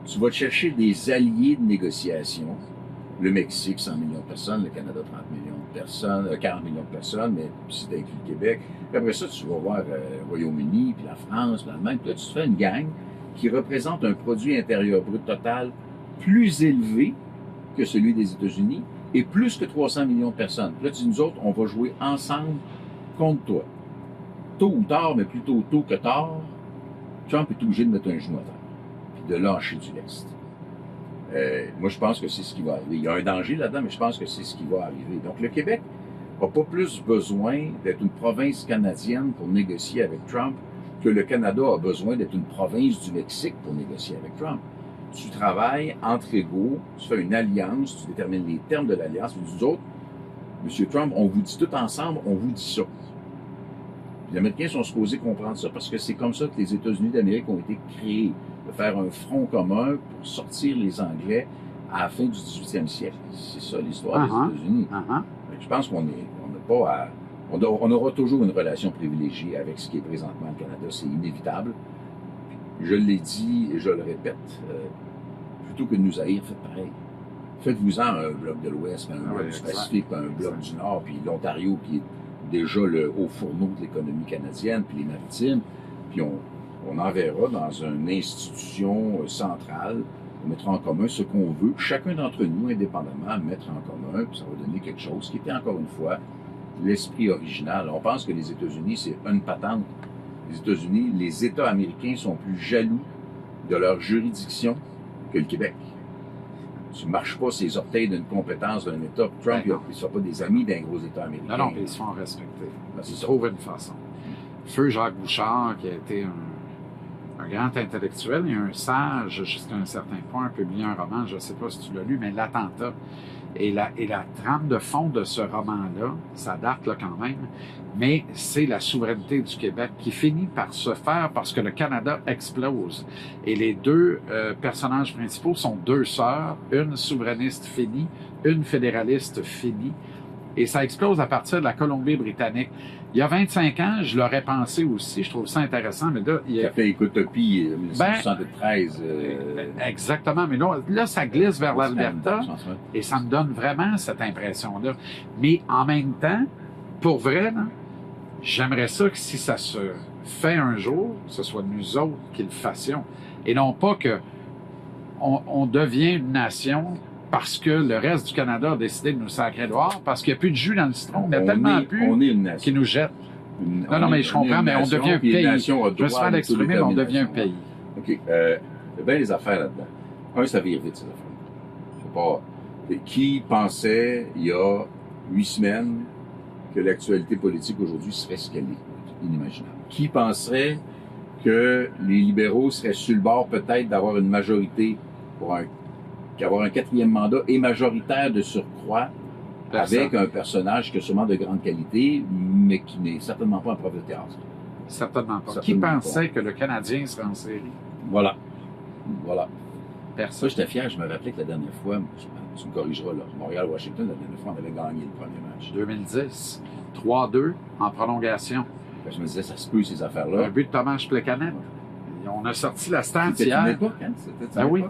Tu vas te chercher des alliés de négociation. Le Mexique, 100 millions de personnes, le Canada, 30 millions de personnes, 40 millions de personnes, mais si tu inclus le Québec. Puis après ça, tu vas voir le Royaume-Uni, puis la France, puis l'Allemagne. Puis là, tu te fais une gang qui représente un produit intérieur brut total plus élevé que celui des États-Unis et plus que 300 millions de personnes. Puis là, tu dis, nous autres, on va jouer ensemble contre toi. Tôt ou tard, mais plutôt tôt que tard, Trump est obligé de mettre un genou à terre, puis de lâcher du lest. Moi, je pense que c'est ce qui va arriver. Il y a un danger là-dedans, mais je pense que c'est ce qui va arriver. Donc, le Québec n'a pas plus besoin d'être une province canadienne pour négocier avec Trump que le Canada a besoin d'être une province du Mexique pour négocier avec Trump. Tu travailles entre égaux, tu fais une alliance, tu détermines les termes de l'alliance, tu dis, nous autres, M. Trump, on vous dit tout ensemble, on vous dit ça. Les Américains sont supposés comprendre ça parce que c'est comme ça que les États-Unis d'Amérique ont été créés, de faire un front commun pour sortir les Anglais à la fin du 18e siècle. C'est ça l'histoire des États-Unis. Je pense qu'on n'a pas à... On aura toujours une relation privilégiée avec ce qui est présentement le Canada, c'est inévitable. Je l'ai dit et je le répète, plutôt que de nous haïr, faites pareil. Faites-vous-en un bloc de l'Ouest, un bloc du Pacifique, un bloc du Nord, puis l'Ontario qui est déjà le haut fourneau de l'économie canadienne, puis les maritimes, puis on enverra dans une institution centrale, on mettra en commun ce qu'on veut, chacun d'entre nous, indépendamment, mettre en commun, puis ça va donner quelque chose qui était, encore une fois, l'esprit original. On pense que les États-Unis, c'est une patente. Les États-Unis, les États américains sont plus jaloux de leur juridiction que le Québec. Tu ne marches pas ses orteils d'une compétence d'un État. Trump, il ne soit pas des amis d'un gros État américain. Non, mais ils se font respecter. Ils ça. trouvent une façon. Feu Jacques Bouchard, qui a été un grand intellectuel et un sage jusqu'à un certain point, a publié un roman, je ne sais pas si tu l'as lu, mais L'Attentat. Et la trame de fond de ce roman-là, ça date là quand même, mais c'est la souveraineté du Québec qui finit par se faire parce que le Canada explose. Et les deux personnages principaux sont deux sœurs, une souverainiste finie, une fédéraliste finie. Et ça explose à partir de la Colombie-Britannique. Il y a 25 ans, je l'aurais pensé aussi, je trouve ça intéressant, mais là... Ça fait Écotopie, 1973. Exactement, mais là, ça glisse vers l'Alberta, et ça me donne vraiment cette impression-là. Mais en même temps, pour vrai, là, j'aimerais ça que si ça se fait un jour, ce soit nous autres qui le fassions, et non pas que on devient une nation parce que le reste du Canada a décidé de nous sacrer dehors, parce qu'il n'y a plus de jus dans le citron, mais il y a tellement plus qui nous jettent. Non, mais je comprends, mais on devient un pays. Je me suis mal exprimé, mais on devient un pays. OK. Il y a bien des affaires là-dedans. Un, ça vire vite, ces affaires. C'est pas... Qui pensait, il y a 8 semaines, que l'actualité politique aujourd'hui serait ce qu'elle est? Inimaginable. Qui penserait que les libéraux seraient sur le bord peut-être d'avoir une majorité pour avoir un 4e mandat et majoritaire de surcroît avec un personnage qui a sûrement de grande qualité, mais qui n'est certainement pas un prof de théâtre. Certainement pas. Qui pensait que le Canadien serait en série? Voilà. Personne. Ça, j'étais fier. Je me rappelais que la dernière fois, tu me corrigeras, là, Montréal-Washington, la dernière fois, on avait gagné le premier match. 2010. 3-2 en prolongation. Je me disais, ça se peut, ces affaires-là. Un but de Thomas Plekanec. On a sorti la stat hier. C'était une époque, hein? Ben oui.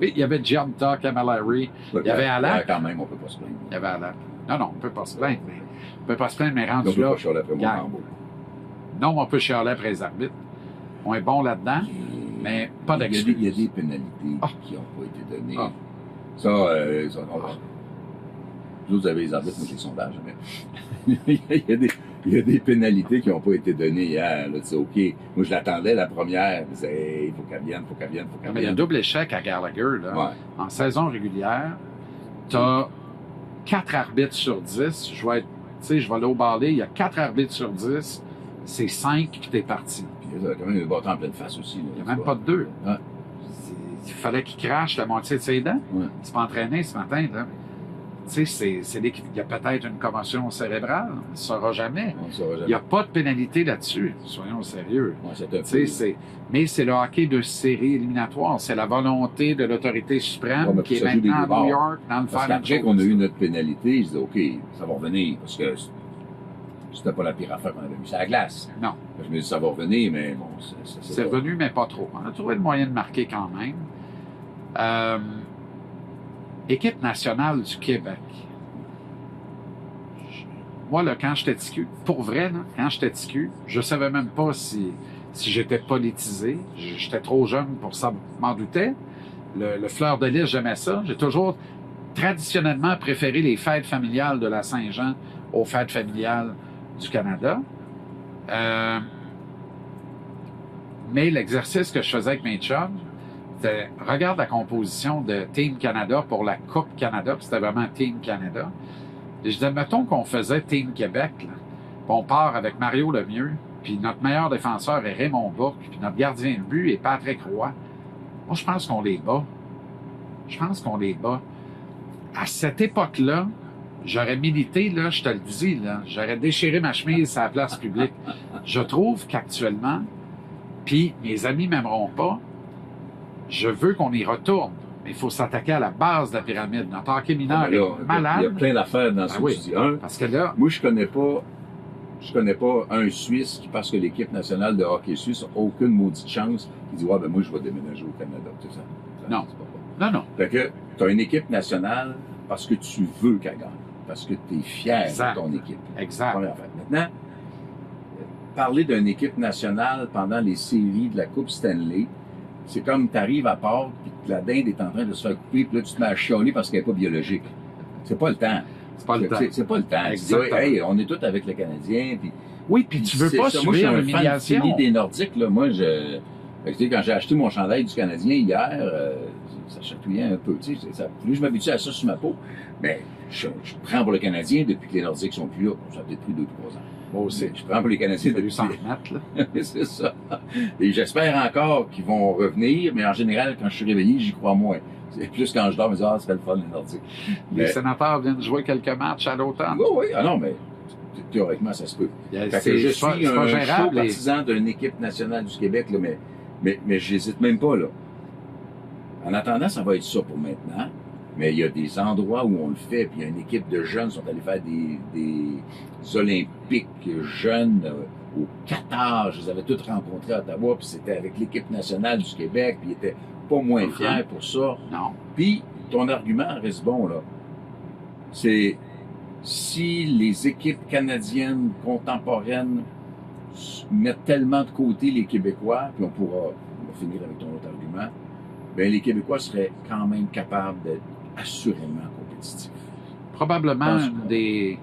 Il y avait Gianta, Camilleri, il y avait Alak. Quand même, on peut pas se plaindre. Il y avait Alak. Non, on peut pas se plaindre, mais on peut pas se plaindre, mais rendu là. On peut pas là. chialer après mon tambour. Non, on peut chialer après les arbitres. On est bon là-dedans, mais pas d'excuse. Il y a des pénalités qui n'ont pas été données. Ça, vous avez les arbitres, moi j'ai le sondage, mais il y a des pénalités qui n'ont pas été données hier. Là, OK, moi je l'attendais la première, je disais, il faut qu'elle vienne. Mais il y a un double échec à Gallagher. Là. Ouais. En saison régulière, tu as 4 arbitres sur 10. Je vais aller au balai, il y a 4 arbitres sur 10. C'est 5 qui t'es parti. Puis il y a quand même un bâton en pleine face aussi. Il n'y a même pas de 2. Ouais. Il fallait qu'il crache la moitié de ses dents. Ouais. Il s'est pas entraîné ce matin. Là. Tu sais, il y a peut-être une commotion cérébrale, on ne saura jamais. On ne saura Il jamais. n'y a pas de pénalité là-dessus, soyons sérieux. Ouais, c'est un Tu sais, peu... mais c'est le hockey de série éliminatoire. C'est la volonté de l'autorité suprême Ouais, mais qui est ça joue des maintenant à deux bords. New York dans le Parce Final qu'après Four. qu'on a eu notre pénalité, je disais, OK, ça va revenir, parce que c'était pas la pire affaire qu'on avait mis sur la glace. Non. Je me dis, ça va revenir, mais bon, C'est pas... revenu, mais pas trop. On a trouvé le moyen de marquer quand même. Équipe nationale du Québec. Moi, là, quand j'étais TQ, pour vrai, là, quand j'étais TQ, je savais même pas si j'étais politisé. J'étais trop jeune pour ça, m'en doutais. Le fleur de lys, j'aimais ça. J'ai toujours traditionnellement préféré les fêtes familiales de la Saint-Jean aux fêtes familiales du Canada. Mais l'exercice que je faisais avec mes chums, c'était, regarde la composition de Team Canada pour la Coupe Canada, puis c'était vraiment Team Canada. Et je disais, mettons qu'on faisait Team Québec, là, puis on part avec Mario Lemieux, puis notre meilleur défenseur est Raymond Bourque, puis notre gardien de but est Patrick Roy. Moi, je pense qu'on les bat. Je pense qu'on les bat. À cette époque-là, j'aurais milité, là, je te le dis, là, j'aurais déchiré ma chemise à la place publique. Je trouve qu'actuellement, puis mes amis m'aimeront pas, je veux qu'on y retourne. Mais il faut s'attaquer à la base de la pyramide. Notre hockey mineur Là, est malade. il y a plein d'affaires dans ce que oui, tu dis. parce que là, Moi, je connais pas un Suisse qui, parce que l'équipe nationale de hockey suisse n'a aucune maudite chance, qui dit, ouais, ben moi, je vais déménager au Canada. Tu sais ça? Non. C'est pas bon. non. Fait que tu as une équipe nationale parce que tu veux qu'elle gagne. Parce que tu es fier Exact. de ton équipe. Exact. Première affaire. Maintenant, parler d'une équipe nationale pendant les séries de la Coupe Stanley, c'est comme tu arrives à Pâques, puis que la dinde est en train de se faire couper, puis là, tu te mets à chialer parce qu'elle n'est pas biologique. C'est pas le temps. C'est pas le temps. C'est pas le temps. Tu dis, Exactement. hey, on est tous avec les Canadiens, puis... Oui, puis tu veux c'est pas ça. Moi, je suis subir un fan l'humiliation. fini des Nordiques, là. Moi, fait que, tu sais, quand j'ai acheté mon chandail du Canadien hier, ça chatouillait un peu, tu sais. Plus je m'habitue à ça sur ma peau, mais je prends pour le Canadien depuis que les Nordiques sont plus là. Ça a peut-être pris 2 ou 3 ans. Moi aussi. Je prends pour les Canadiens J'ai depuis... dû s'en remettre, là. C'est ça. Et j'espère encore qu'ils vont revenir, mais en général, quand je suis réveillé, j'y crois moins. C'est plus quand je dors, je me dis, ah, c'est le fun, les Nordiques. Les sénateurs viennent jouer quelques matchs à l'automne. Oui, oui. Ah non, mais théoriquement, ça se peut. Fait que C'est je pas suis un chaud gérable. partisan d'une équipe nationale du Québec, là, mais j'hésite même pas, là. En attendant, ça va être ça pour maintenant. Mais il y a des endroits où on le fait, puis il y a une équipe de jeunes qui sont allés faire des Olympiques jeunes au Qatar. Je les avais tous rencontrés à Ottawa, puis c'était avec l'équipe nationale du Québec, puis ils étaient pas moins fiers pour ça. Non. Puis, ton argument reste bon, là. C'est si les équipes canadiennes contemporaines mettent tellement de côté les Québécois, puis on va finir avec ton autre argument, bien, les Québécois seraient quand même capables d'être assurément compétitifs. Probablement Je pense une pas. des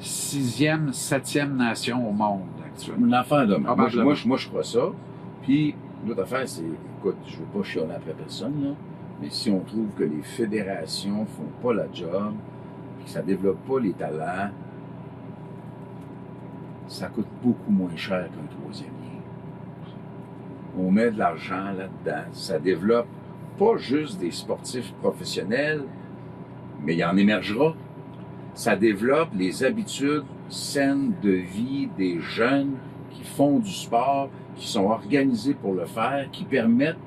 6e, 7e nations au monde actuellement. Une affaire de même. Probablement. Moi, je crois ça. Puis, l'autre affaire, c'est, écoute, je veux pas chialer après personne, là, mais si on trouve que les fédérations font pas la job, puis que ça développe pas les talents, ça coûte beaucoup moins cher qu'un troisième lien. On met de l'argent là-dedans. Ça développe pas juste des sportifs professionnels, mais il en émergera. Ça développe les habitudes saines de vie des jeunes qui font du sport, qui sont organisés pour le faire, qui permettent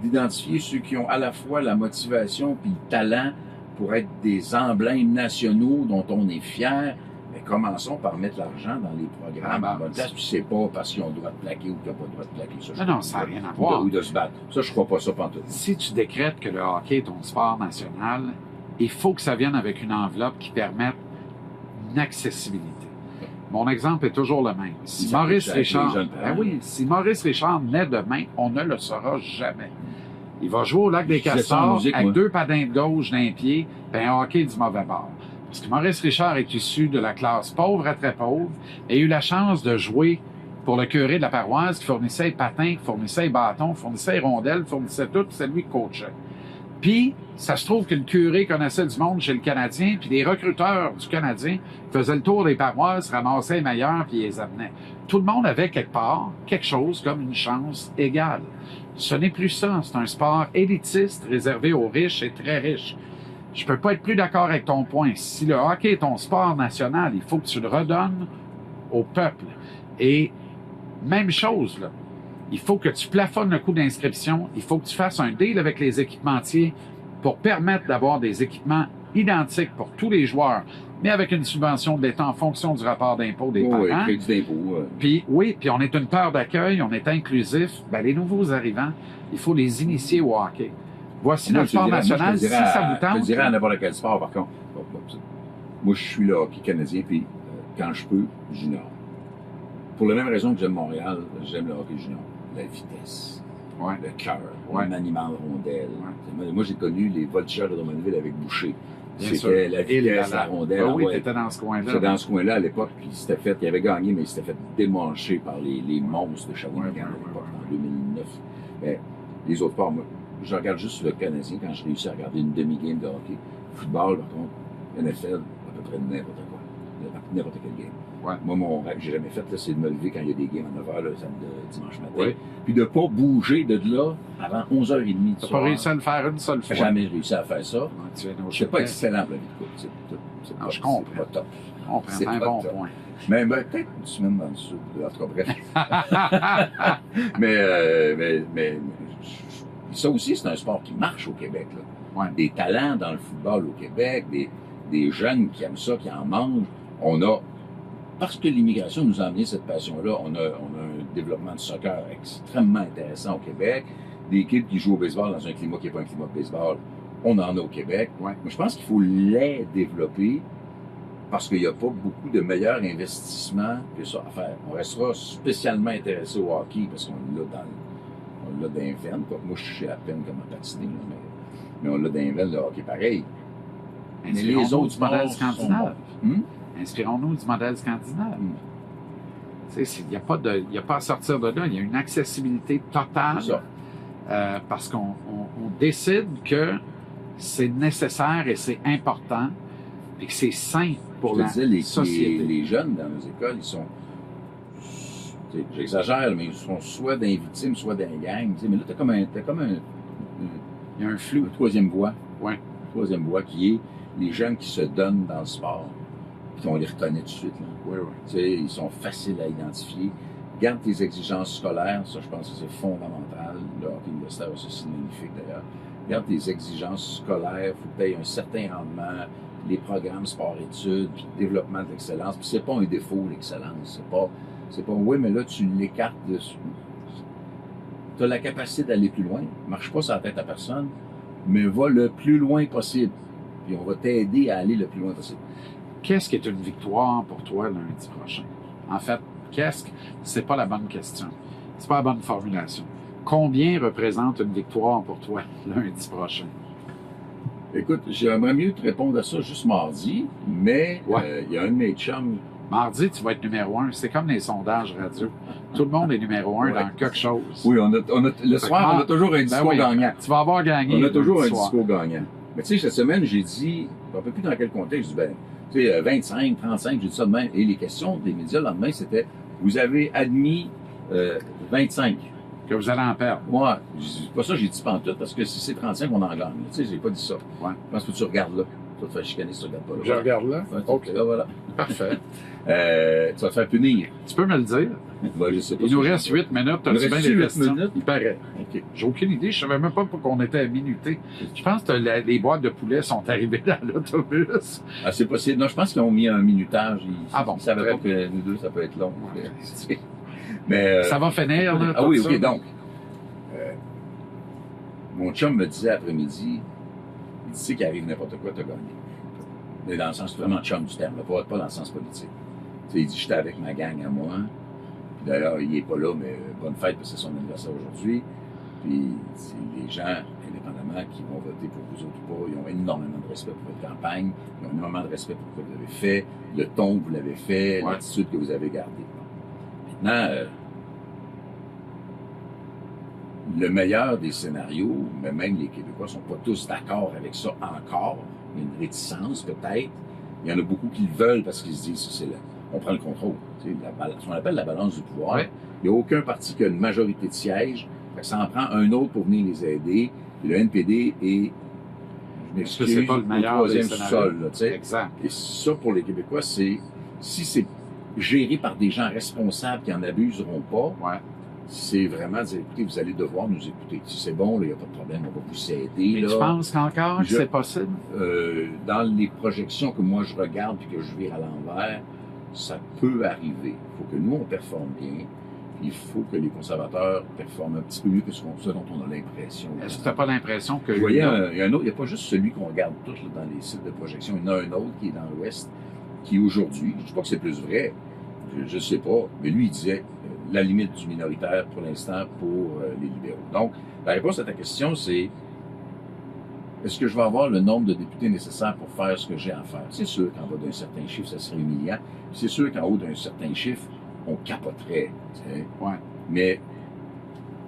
d'identifier ceux qui ont à la fois la motivation puis le talent pour être des emblèmes nationaux dont on est fier. Mais commençons par mettre l'argent dans les programmes en bonne place, puis c'est pas parce qu'ils ont le droit de plaquer ou qu'ils n'ont pas le droit de plaquer. Ça, Non, ça n'a rien à voir. Ou de se battre. Ça, je crois pas ça pantoute. Si tu décrètes que le hockey est ton sport national, il faut que ça vienne avec une enveloppe qui permette une accessibilité. Mon exemple est toujours le même. Si Ça Maurice avec les Richard, jeunes parents. ben oui, si Maurice Richard naît demain, on ne le saura jamais. Il va jouer au lac des Je disais ça en Castors musique, avec moi. 2 padins de gauche d'un pied, ben hockey du mauvais bord. Parce que Maurice Richard est issu de la classe pauvre à très pauvre et a eu la chance de jouer pour le curé de la paroisse qui fournissait les patins, qui fournissait les bâtons, qui fournissait les rondelles, fournissait tout, puis c'est lui qui coachait. Puis, ça se trouve que le curé connaissait du monde chez le Canadien, puis les recruteurs du Canadien faisaient le tour des paroisses, ramassaient les meilleurs, puis ils les amenaient. Tout le monde avait quelque part quelque chose comme une chance égale. Ce n'est plus ça. C'est un sport élitiste réservé aux riches et très riches. je peux pas être plus d'accord avec ton point. Si le hockey est ton sport national, il faut que tu le redonnes au peuple. Et même chose, là. Il faut que tu plafonnes le coût d'inscription. Il faut que tu fasses un deal avec les équipementiers pour permettre d'avoir des équipements identiques pour tous les joueurs, mais avec une subvention de l'État en fonction du rapport d'impôt des Oui, parents. crédit d'impôt. Puis oui, puis on est une peur d'accueil, on est inclusif. Ben, les nouveaux arrivants, il faut les initier au hockey. Voici Moi, notre je te sport dirais- national. moi, je Si te dirais ça à- vous tente, Je te dirais à n'importe quel sport, par contre. Moi, je suis le hockey canadien, puis quand je peux, junior. Pour la même raison que j'aime Montréal, j'aime le hockey junior. La vitesse, ouais. le cœur, Ouais. un animal rondelle. Moi, j'ai connu les voltigeurs de Drummondville avec Boucher. Bien C'était sûr. la Et vitesse, la la rondelle. Ah oui, ouais. t'étais dans ce coin-là. J'étais dans ce coin-là à l'époque, puis il s'était fait, il avait gagné, mais il s'était fait démancher par les monstres de Shawinigan Ouais, à ouais, l'époque, ouais, en 2009. Mais les autres sports, moi, je regarde juste le Canadien quand je réussis à regarder une demi-game de hockey. Football, par contre, NFL, à peu près n'importe quoi. N'importe quel game. Ouais. Moi, mon rêve que j'ai jamais fait, là, c'est de me lever quand il y a des games à 9h, là, dimanche matin. Oui. Puis de pas bouger de là avant 11h30 du T'as soir. pas réussi à le faire une seule fois. J'ai jamais réussi à faire ça. Ouais, tu viens au C'est pas Québec. excellent pour la vie de couple. C'est Non, pas- je comprends. c'est pas top. On prend C'est un pas bon top. point. Mais peut-être une semaine dans le sud. En tout cas, bref. mais ça aussi, c'est un sport qui marche au Québec. Là. Ouais. Des talents dans le football au Québec, des jeunes qui aiment ça, qui en mangent. On a, parce que l'immigration nous a amené cette passion-là, on a un développement de soccer extrêmement intéressant au Québec. Des équipes qui jouent au baseball dans un climat qui n'est pas un climat de baseball, on en a au Québec. Ouais. Mais je pense qu'il faut les développer parce qu'il n'y a pas beaucoup de meilleurs investissements que ça à faire. On restera spécialement intéressé au hockey parce qu'on l'a dans les veines. Moi, je sais à peine comment patiner, là, mais on l'a dans les veines, le hockey pareil. Mais les Inspirons-nous autres du modèle sports sont scandinave. bons. Inspirons-nous du modèle scandinave. Tu sais, il n'y a pas à sortir de là. Il y a une accessibilité totale C'est ça. parce qu'on décide que c'est nécessaire et c'est important et que c'est sain pour Je la te disais, société. les jeunes dans nos écoles, ils sont. J'exagère, mais ils sont soit d'un victime, soit d'un gang. Mais là, t'as comme un Il y a un flou. troisième voie. Ouais. Une troisième voie qui est les jeunes qui se donnent dans le sport. Puis on les reconnaît tout de suite. Là. Oui, oui. Tu sais, ils sont faciles à identifier. Garde tes exigences scolaires, ça je pense que c'est fondamental. Le hockey universitaire, ça c'est magnifique d'ailleurs. Garde tes exigences scolaires, il faut que tu aies un certain rendement, les programmes sport-études, puis développement de l'excellence. Puis c'est pas un défaut, l'excellence. C'est pas, oui, mais là tu l'écartes dessus. Tu as la capacité d'aller plus loin. Marche pas sur la tête à personne, mais va le plus loin possible. Puis on va t'aider à aller le plus loin possible. Qu'est-ce qui est une victoire pour toi lundi prochain? En fait, c'est pas la bonne question. C'est pas la bonne formulation. Combien représente une victoire pour toi lundi prochain? Écoute, j'aimerais mieux te répondre à ça juste mardi, mais Ouais. il y a un de mes chums. Mardi, tu vas être numéro 1. C'est comme les sondages radio. Tout le monde est numéro 1 Ouais. dans quelque chose. Oui, le soir, on a toujours un discours oui, gagnant. Tu vas avoir gagné. On a toujours un lundi soir. discours gagnant. Mais tu sais, cette semaine, j'ai dit, je ne sais plus dans quel contexte, j'ai dit, tu sais, 25, 35, j'ai dit ça de même. Et les questions des médias le lendemain, c'était, vous avez admis 25. Que vous allez en perdre. Moi, c'est pas ça, j'ai dit pantoute, parce que si c'est 35, on en gagne. Tu sais, j'ai pas dit ça. Ouais. Je pense que tu regardes là. Tu vas te faire chicaner si tu regardes pas là. Je regarde là. Ouais, OK. là, voilà. Parfait. Tu vas te faire punir. Tu peux me le dire. Ouais, je sais pas Il ce nous que reste je- 8 minutes. Il nous T'as-tu bien reste des 8 questions? minutes? Il paraît. OK. J'ai aucune idée. Je savais même pas pourquoi on était à minuter. Je pense que les boîtes de poulet sont arrivées dans l'autobus. Ah, c'est possible. Non, je pense qu'ils ont mis un minutage. Ah bon, Ils savaient très pas que nous deux, ça peut être long. Mais, Ça va finir, là. ah tout oui, ça. OK, donc. Mon chum me disait après-midi, il dit, tu sais qu'il arrive n'importe quoi, t'as gagné. Mais dans le sens vraiment chum du terme, là, pas dans le sens politique. Tu sais, il dit, j'étais avec ma gang à moi. Puis d'ailleurs, il est pas là, mais bonne fête, parce que c'est son anniversaire aujourd'hui. Puis c'est les gens, indépendamment, qui vont voter pour vous autres ou pas, ils ont énormément de respect pour votre campagne, ils ont énormément de respect pour ce que vous avez fait, le ton que vous l'avez fait, Ouais. l'attitude que vous avez gardée. Maintenant, le meilleur des scénarios, mais même les Québécois sont pas tous d'accord avec ça encore. Il y a une réticence peut-être. Il y en a beaucoup qui le veulent parce qu'ils se disent on prend le contrôle. Tu sais, ce qu'on appelle la balance du pouvoir. Ouais. Il n'y a aucun parti qui a une majorité de sièges. Fait que ça en prend un autre pour venir les aider. Puis le NPD est Est-ce que c'est pas le meilleur troisième des scénarios? sol, là, tu sais. Exact. Et ça, pour les Québécois, c'est, si c'est géré par des gens responsables qui en abuseront pas, Ouais. c'est vraiment dire, écoutez, vous allez devoir nous écouter. Si c'est bon, il n'y a pas de problème, on va vous aider. Mais Là. tu penses qu'encore que Je- c'est possible? Dans les projections que moi je regarde et que je vire à l'envers, ça peut arriver. Il faut que nous, on performe bien. Puis il faut que les conservateurs performent un petit peu mieux que ce dont on a l'impression. Est-ce que tu n'as pas l'impression que... Vous voyez, il y a un autre, il n'y a pas juste celui qu'on regarde tous là, dans les sites de projection. Il y en a un autre qui est dans l'Ouest, qui aujourd'hui, je ne dis pas que c'est plus vrai, je ne sais pas, mais lui, il disait la limite du minoritaire pour l'instant pour les libéraux. Donc, la réponse à ta question, c'est est-ce que je vais avoir le nombre de députés nécessaires pour faire ce que j'ai à faire? C'est sûr qu'en bas d'un certain chiffre, ça serait humiliant. C'est sûr qu'en haut d'un certain chiffre, on capoterait. Tu sais. Ouais. Mais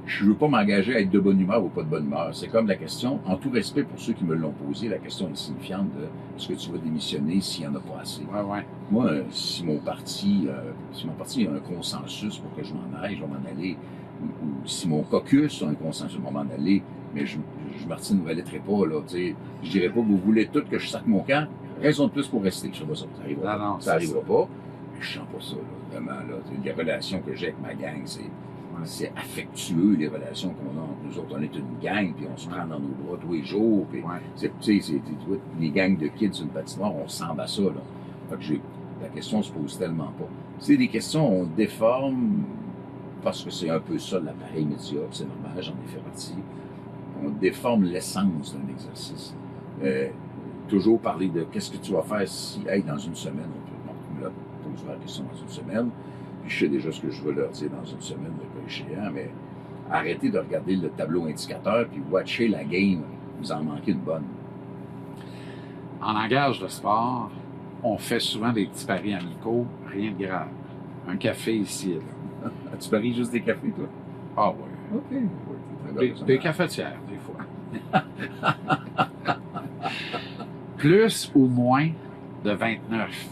je ne veux pas m'engager à être de bonne humeur ou pas de bonne humeur. C'est comme la question, en tout respect pour ceux qui me l'ont posé, la question est signifiante de est-ce que tu vas démissionner s'il n'y en a pas assez? Ouais, ouais. Moi, si mon parti a un consensus pour que je m'en aille, je vais m'en aller. Ou si mon caucus a un consensus, je vais m'en aller. Mais je Martine, ne me laitterai pas, là. Tu sais, je dirais pas que vous voulez tout que je saque mon camp. Raison de plus pour rester. Je sais pas ça. Ça arrivera Non, pas. Ça arrivera pas. Mais je sens pas ça, là. Vraiment, là. Les relations que j'ai avec ma gang, c'est affectueux, les relations qu'on a entre nous autres. On est une gang, puis on se prend dans nos bras tous les jours. Puis Ouais. tu sais, les gangs de kids sur une patinoire, on ressemble à ça, là. Fait que la question se pose tellement pas. C'est des questions, on déforme, parce que c'est un peu ça l'appareil média, c'est normal, j'en ai fait partie. On déforme l'essence d'un exercice. Toujours parler de qu'est-ce que tu vas faire si, hey, dans une semaine, on me pose la question dans une semaine, puis je sais déjà ce que je veux leur dire dans une semaine, le cas échéant, mais arrêtez de regarder le tableau indicateur, puis watcher la game, vous en manquez une bonne. En langage de sport, on fait souvent des petits paris amicaux, rien de grave. Un café ici et là. Tu paries juste des cafés, toi? Ah oui. OK. Des cafetières, des fois. Plus ou moins de 29.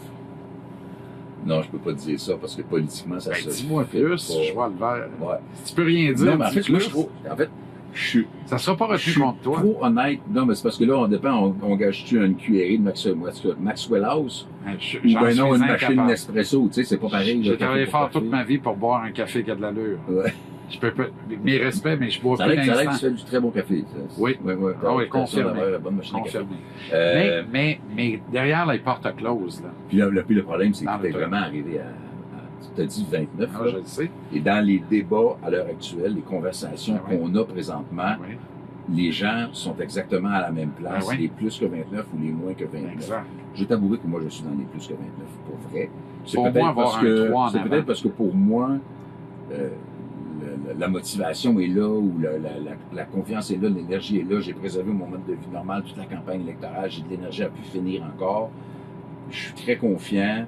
Non, je peux pas te dire ça parce que politiquement, ça Ben, se dis-moi fait plus, pas. je vois le vert. Ouais. Si tu peux rien dire, Non, mais en dis fait, moi, plus. je trouve. En fait, je suis. Ça sera pas Je retenu suis contre toi. trop honnête. Non, mais c'est parce que là, on dépend, on gage-tu une cuillerée de Maxwell House ou J'en ben non, suis une machine incapable. Nespresso, tu sais, c'est pas pareil. J'ai le travaillé café pour fort toute café. ma vie pour boire un café qui a de l'allure. Ouais. Je peux pas. Mes respects, mais je bois Ça a plus l'air que tu d'instant. fais du très bon café. Ça. Oui. Ouais, ouais. Ah oui, T'as confirmé. d'avoir la bonne machine à café. Confirmé. Mais derrière les portes closes, là. Puis le problème, c'est Dans que tu es le truc. vraiment arrivé à tu t'as dit 29. Ah, là. je le sais. Et dans les débats à l'heure actuelle, les conversations Ah ouais. qu'on a présentement, Oui, les gens sont exactement à la même place, Ah ouais. les plus que 29 ou les moins que 29. exact. Je t'avouerai que moi, je suis dans les plus que 29, pour vrai. C'est Pour moi, peut-être avoir parce un que 3 en c'est avant. peut-être parce que pour moi, la motivation est là, ou la confiance est là, l'énergie est là. J'ai préservé mon mode de vie normal toute la campagne électorale. J'ai de l'énergie à pu finir encore. Je suis très confiant.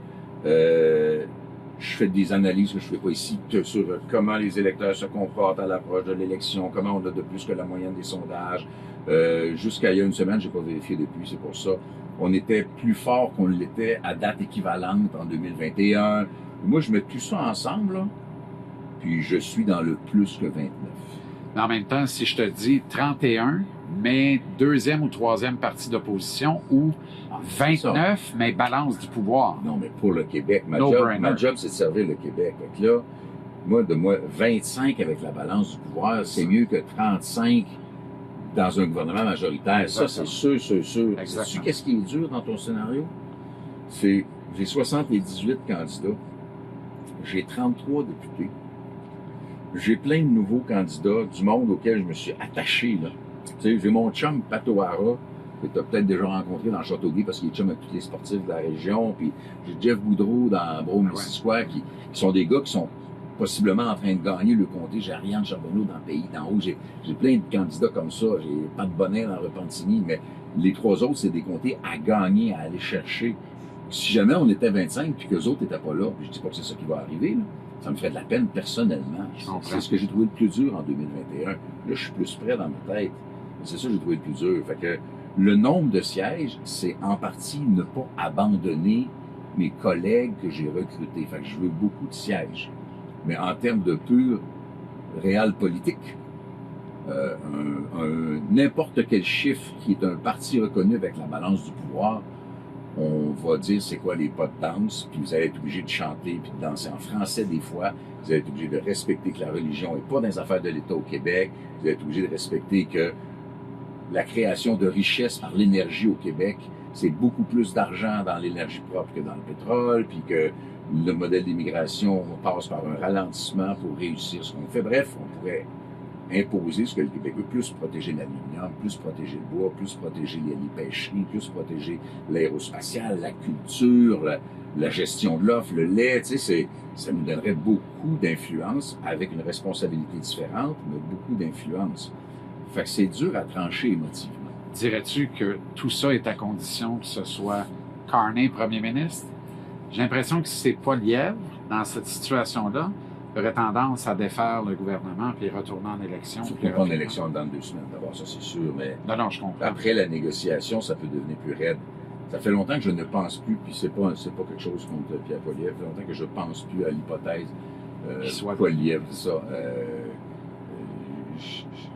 Je fais des analyses que je ne fais pas ici sur comment les électeurs se comportent à l'approche de l'élection, comment on a de plus que la moyenne des sondages. Jusqu'à il y a une semaine, j'ai pas vérifié depuis, c'est pour ça. On était plus fort qu'on l'était à date équivalente en 2021. Moi, je mets tout ça ensemble, là, puis je suis dans le plus que 29. Mais en même temps, si je te dis 31, mais deuxième ou troisième parti d'opposition, ou c'est ça. 29, mais balance du pouvoir. Non, mais pour le Québec, No-brainer. ma job, c'est de servir le Québec. Fait que là, moi, 25 avec la balance du pouvoir, c'est mieux que 35 dans un gouvernement majoritaire. Ça, c'est sûr, sûr, sûr. Exactement. Sais-tu qu'est-ce qui est dur dans ton scénario? J'ai 78 candidats. J'ai 33 députés. J'ai plein de nouveaux candidats, du monde auquel je me suis attaché, là. Tu sais, j'ai mon chum Pato Hara, que tu as peut-être déjà rencontré dans Châteauguay parce qu'il est chum avec tous les sportifs de la région. Puis j'ai Jeff Boudreau dans Brome-Missisquoi qui sont des gars qui sont possiblement en train de gagner le comté. J'ai Ariane Charbonneau dans le pays d'en haut. J'ai plein de candidats comme ça. J'ai pas de bonnet dans Repentigny, mais les trois autres, c'est des comtés à gagner, à aller chercher. Si jamais on était 25 puis qu'eux autres n'étaient pas là, puis je dis pas que c'est ça qui va arriver, là, ça me ferait de la peine personnellement. C'est ce que j'ai trouvé le plus dur en 2021. Là, je suis plus près dans ma tête. C'est ça que j'ai trouvé le plus dur. Fait que le nombre de sièges, c'est en partie ne pas abandonner mes collègues que j'ai recrutés. Fait que je veux beaucoup de sièges. Mais en termes de pur réel politique, n'importe quel chiffre qui est un parti reconnu avec la balance du pouvoir, on va dire c'est quoi les pas de danse, puis vous allez être obligé de chanter puis de danser en français des fois. Vous allez être obligé de respecter que la religion n'est pas dans les affaires de l'État au Québec. Vous allez être obligé de respecter que la création de richesses par l'énergie au Québec, c'est beaucoup plus d'argent dans l'énergie propre que dans le pétrole, puis que le modèle d'immigration passe par un ralentissement pour réussir ce qu'on fait. Bref, on pourrait imposer ce que le Québec veut, plus protéger l'aluminium, plus protéger le bois, plus protéger les pêcheries, plus protéger l'aérospatiale, la culture, la gestion de l'offre, le lait, tu sais, ça nous donnerait beaucoup d'influence avec une responsabilité différente, mais beaucoup d'influence. Fait que c'est dur à trancher émotivement. Dirais-tu que tout ça est à condition que ce soit Carney premier ministre? J'ai l'impression que si c'est pas Lièvre, dans cette situation-là, aurait tendance à défaire le gouvernement puis retourner en élection. Surtout pas en élection dans 2 semaines, d'abord, ça c'est sûr, mais Non, je comprends. après la négociation, ça peut devenir plus raide. Ça fait longtemps que je ne pense plus, puis c'est pas quelque chose contre Pierre Poilievre, ça fait longtemps que je pense plus à l'hypothèse Poilievre, ça.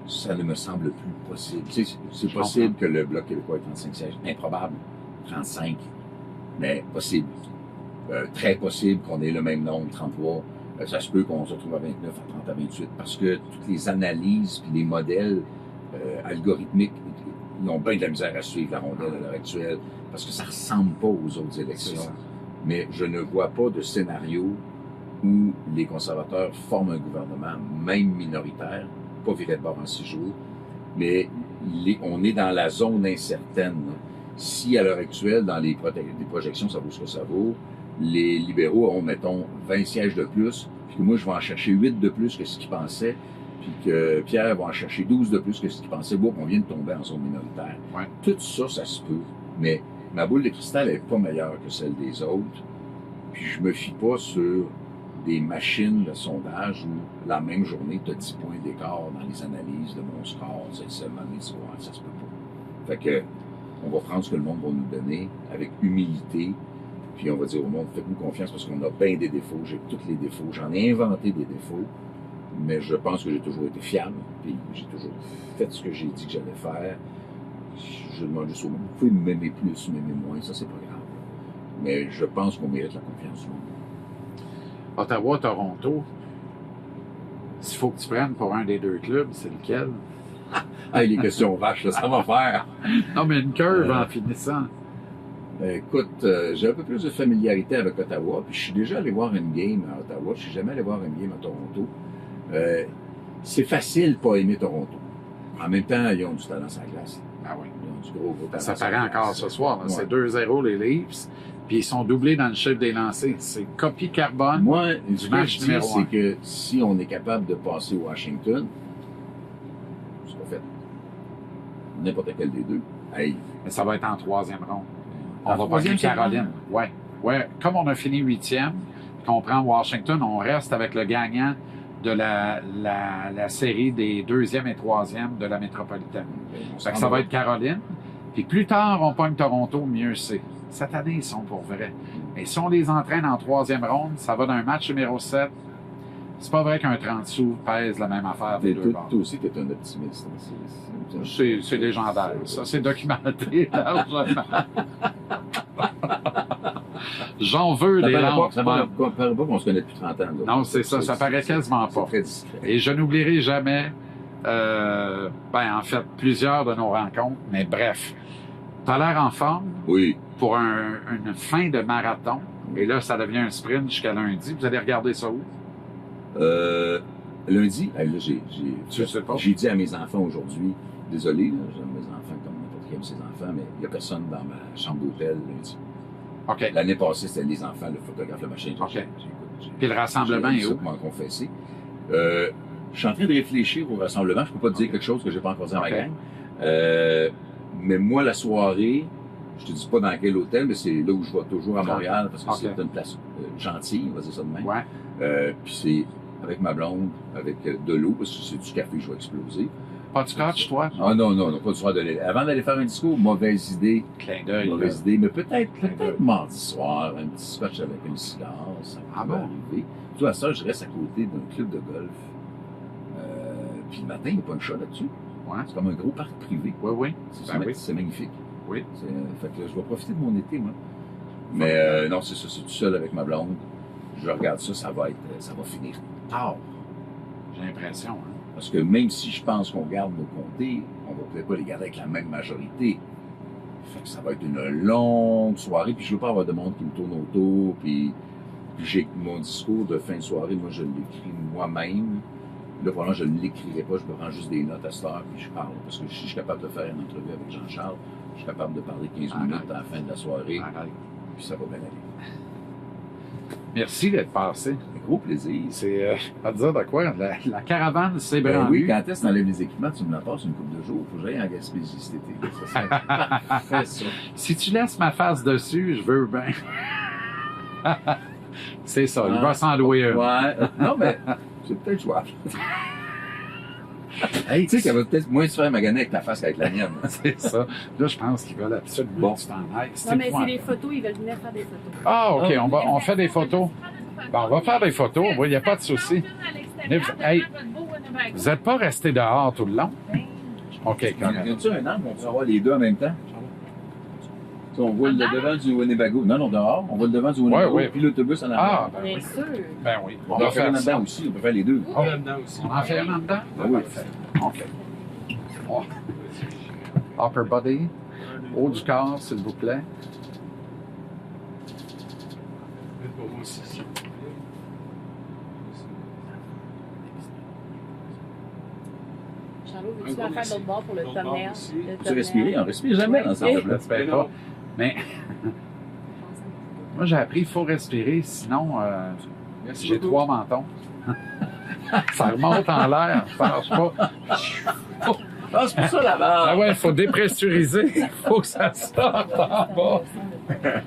Ça ne me semble plus possible. Tu sais, c'est possible que le Bloc québécois ait 35 sièges. Improbable. 35. Mais possible. Très possible qu'on ait le même nombre, 33. Ça se peut qu'on se retrouve à 29, à 30, à 28, parce que toutes les analyses puis les modèles algorithmiques, ils ont bien de la misère à suivre la rondelle à l'heure actuelle, parce que ça ressemble pas aux autres élections. Mais je ne vois pas de scénario où les conservateurs forment un gouvernement, même minoritaire, pas viré de bord en 6 jours, mais on est dans la zone incertaine. Si à l'heure actuelle, dans les projections, ça vaut ce que ça vaut, les libéraux ont, mettons, 20 sièges de plus, puis que moi, je vais en chercher 8 de plus que ce qu'ils pensaient, puis que Pierre va en chercher 12 de plus que ce qu'il pensait, bon, on vient de tomber en zone minoritaire. Ouais. Tout ça, ça se peut, mais ma boule de cristal n'est pas meilleure que celle des autres, puis je me fie pas sur des machines de sondage où la même journée, tu as 10 points d'écart dans les analyses de mon score. C'est seulement des soirs, ça se peut pas. Fait que, on va prendre ce que le monde va nous donner avec humilité, puis on va dire au monde, faites-nous confiance parce qu'on a bien des défauts, j'ai tous les défauts, j'en ai inventé des défauts, mais je pense que j'ai toujours été fiable, puis j'ai toujours fait ce que j'ai dit que j'allais faire. Je demande juste au monde, vous pouvez m'aimer plus, m'aimer moins, ça c'est pas grave. Mais je pense qu'on mérite la confiance du monde. Ottawa, Toronto, s'il faut que tu prennes pour un des deux clubs, c'est lequel? Ah, les questions vaches, là, ça va faire. Non, mais une curve en finissant. Écoute, j'ai un peu plus de familiarité avec Ottawa, puis je suis déjà allé voir une game à Ottawa, je suis jamais allé voir une game à Toronto. C'est facile de pas aimer Toronto. En même temps, ils ont du talent sur la glace. Ah oui. Ils ont du gros talent. Ça sur la paraît glace. encore ce soir. Là. Ouais. C'est 2-0 les Leafs. Puis ils sont doublés dans le chiffre des lancers. C'est copie carbone. Moi, ce que match je dis, numéro c'est un. que si on est capable de passer Washington, c'est pas fait. N'importe quel des deux. Hey, Mais ça va être en troisième ronde. On En va pas troisième, Caroline. Ouais. Comme on a fini 8e, qu'on prend Washington, on reste avec le gagnant de la série des 2e et 3e de la métropolitaine. Fait que ça va être Caroline. Puis plus tard, on pogne Toronto, mieux c'est. Cette année, ils sont pour vrai. Mais si on les entraîne en troisième ronde, ça va d'un match numéro 7. C'est pas vrai qu'un 30 sous pèse la même affaire des deux bords. toi aussi, tu es un optimiste. C'est légendaire. Ça, c'est documenté largement. J'en veux des lampes. Ça paraît pas qu'on se connaît depuis 30 ans. Là. Non, c'est ça. Ça paraît quasiment pas. C'est très discret. Et je n'oublierai jamais, en fait, plusieurs de nos rencontres. Mais bref, t'as l'air en forme Oui. pour une fin de marathon. Et là, ça devient un sprint jusqu'à lundi. Vous allez regarder ça où? Lundi, là, Tu sais pas? j'ai dit à mes enfants aujourd'hui, désolé, là, j'aime mes enfants comme n'importe qui aime ses enfants, mais il n'y a personne dans ma chambre d'hôtel lundi. OK. L'année passée, c'était les enfants, le photographe, le machin. OK. Puis le rassemblement est où? M'en confesser. Je suis en train de réfléchir au rassemblement. Je peux pas te dire quelque chose que j'ai pas encore dit à ma gang. Mais moi, la soirée, je te dis pas dans quel hôtel, mais c'est là où je vais toujours à Montréal, parce que c'est une place gentille, on va dire ça de même. Ouais. Puis c'est avec ma blonde, avec de l'eau, parce que c'est du café, je vais exploser. Pas du scotch, toi? Ah non, pas du soir de l'aller. Avant d'aller faire un discours, mauvaise idée. Clin d'œil. Mauvaise idée, mais peut-être mardi soir, un petit scotch avec un cigare, ça peut arriver. Toi, à ça, je reste à côté d'un club de golf. Puis le matin, il n'y a pas un chat là-dessus. Ouais. C'est comme un gros parc privé. Oui, oui. Ben oui. C'est magnifique. Oui. Fait que je vais profiter de mon été, moi. Mais non, c'est ça, c'est tout seul avec ma blonde. Je regarde ça, ça va finir tard. J'ai l'impression, hein. Parce que même si je pense qu'on garde nos comtés, on va peut-être pas les garder avec la même majorité. Fait que ça va être une longue soirée, puis je veux pas avoir de monde qui me tourne autour, puis j'ai mon discours de fin de soirée, moi je l'écris moi-même. Là, vraiment, je ne l'écrirai pas, je me prends juste des notes à cette heure, puis je parle. Parce que si je suis capable de faire une entrevue avec Jean-Charles, je suis capable de parler 15 minutes à la fin de la soirée, Arrête. puis ça va bien aller. Merci d'être passé. Un gros plaisir. C'est, à dire de quoi? La caravane s'est Ben branlée. oui, quand est-ce que t'enlèves les équipements, tu me la passes une couple de jours. Faut que j'aille en Gaspésie cet été. Ça serait parfait, ça. Si tu laisses ma face dessus, je veux bien. C'est ça, il va s'en louer une. Ouais. Non, mais c'est peut-être jouable. Hey, tu sais qu'elle va peut-être moins se faire maganer avec ta face qu'avec la mienne. C'est ça. Là, je pense qu'ils veulent absolument Bon. que tu t'en ailles. Non, mais c'est les photos, ils veulent venir faire des photos. Ah, OK, on fait des photos. Bon, on va faire des photos, il n'y a pas de souci. Hey, vous n'êtes pas resté dehors tout le long? OK, Y correct. a-tu un angle où on peut avoir les deux en même temps? Tu sais, on voit le devant du Winnebago. Non, dehors. On voit le devant du Winnebago, Ouais, ouais. puis l'autobus en Ah, arrière. ben Bien oui. sûr. Ben oui. On va faire un dedans aussi. On peut faire les deux. On en fait un en dedans? Ah oui. Parfait. OK. Oh. Upper body, haut du corps, s'il vous plaît. Charlot, veux-tu la faire de l'autre bord pour le thumbnail? Tu respirer? On respire jamais dans cette Je l'espère pas. Mais moi, j'ai appris qu'il faut respirer, sinon j'ai 3 mentons. Ça remonte en l'air, ça marche pas. Ah, c'est pour ça la barre! Ah ouais, il faut dépressuriser, il faut que ça sorte en bas.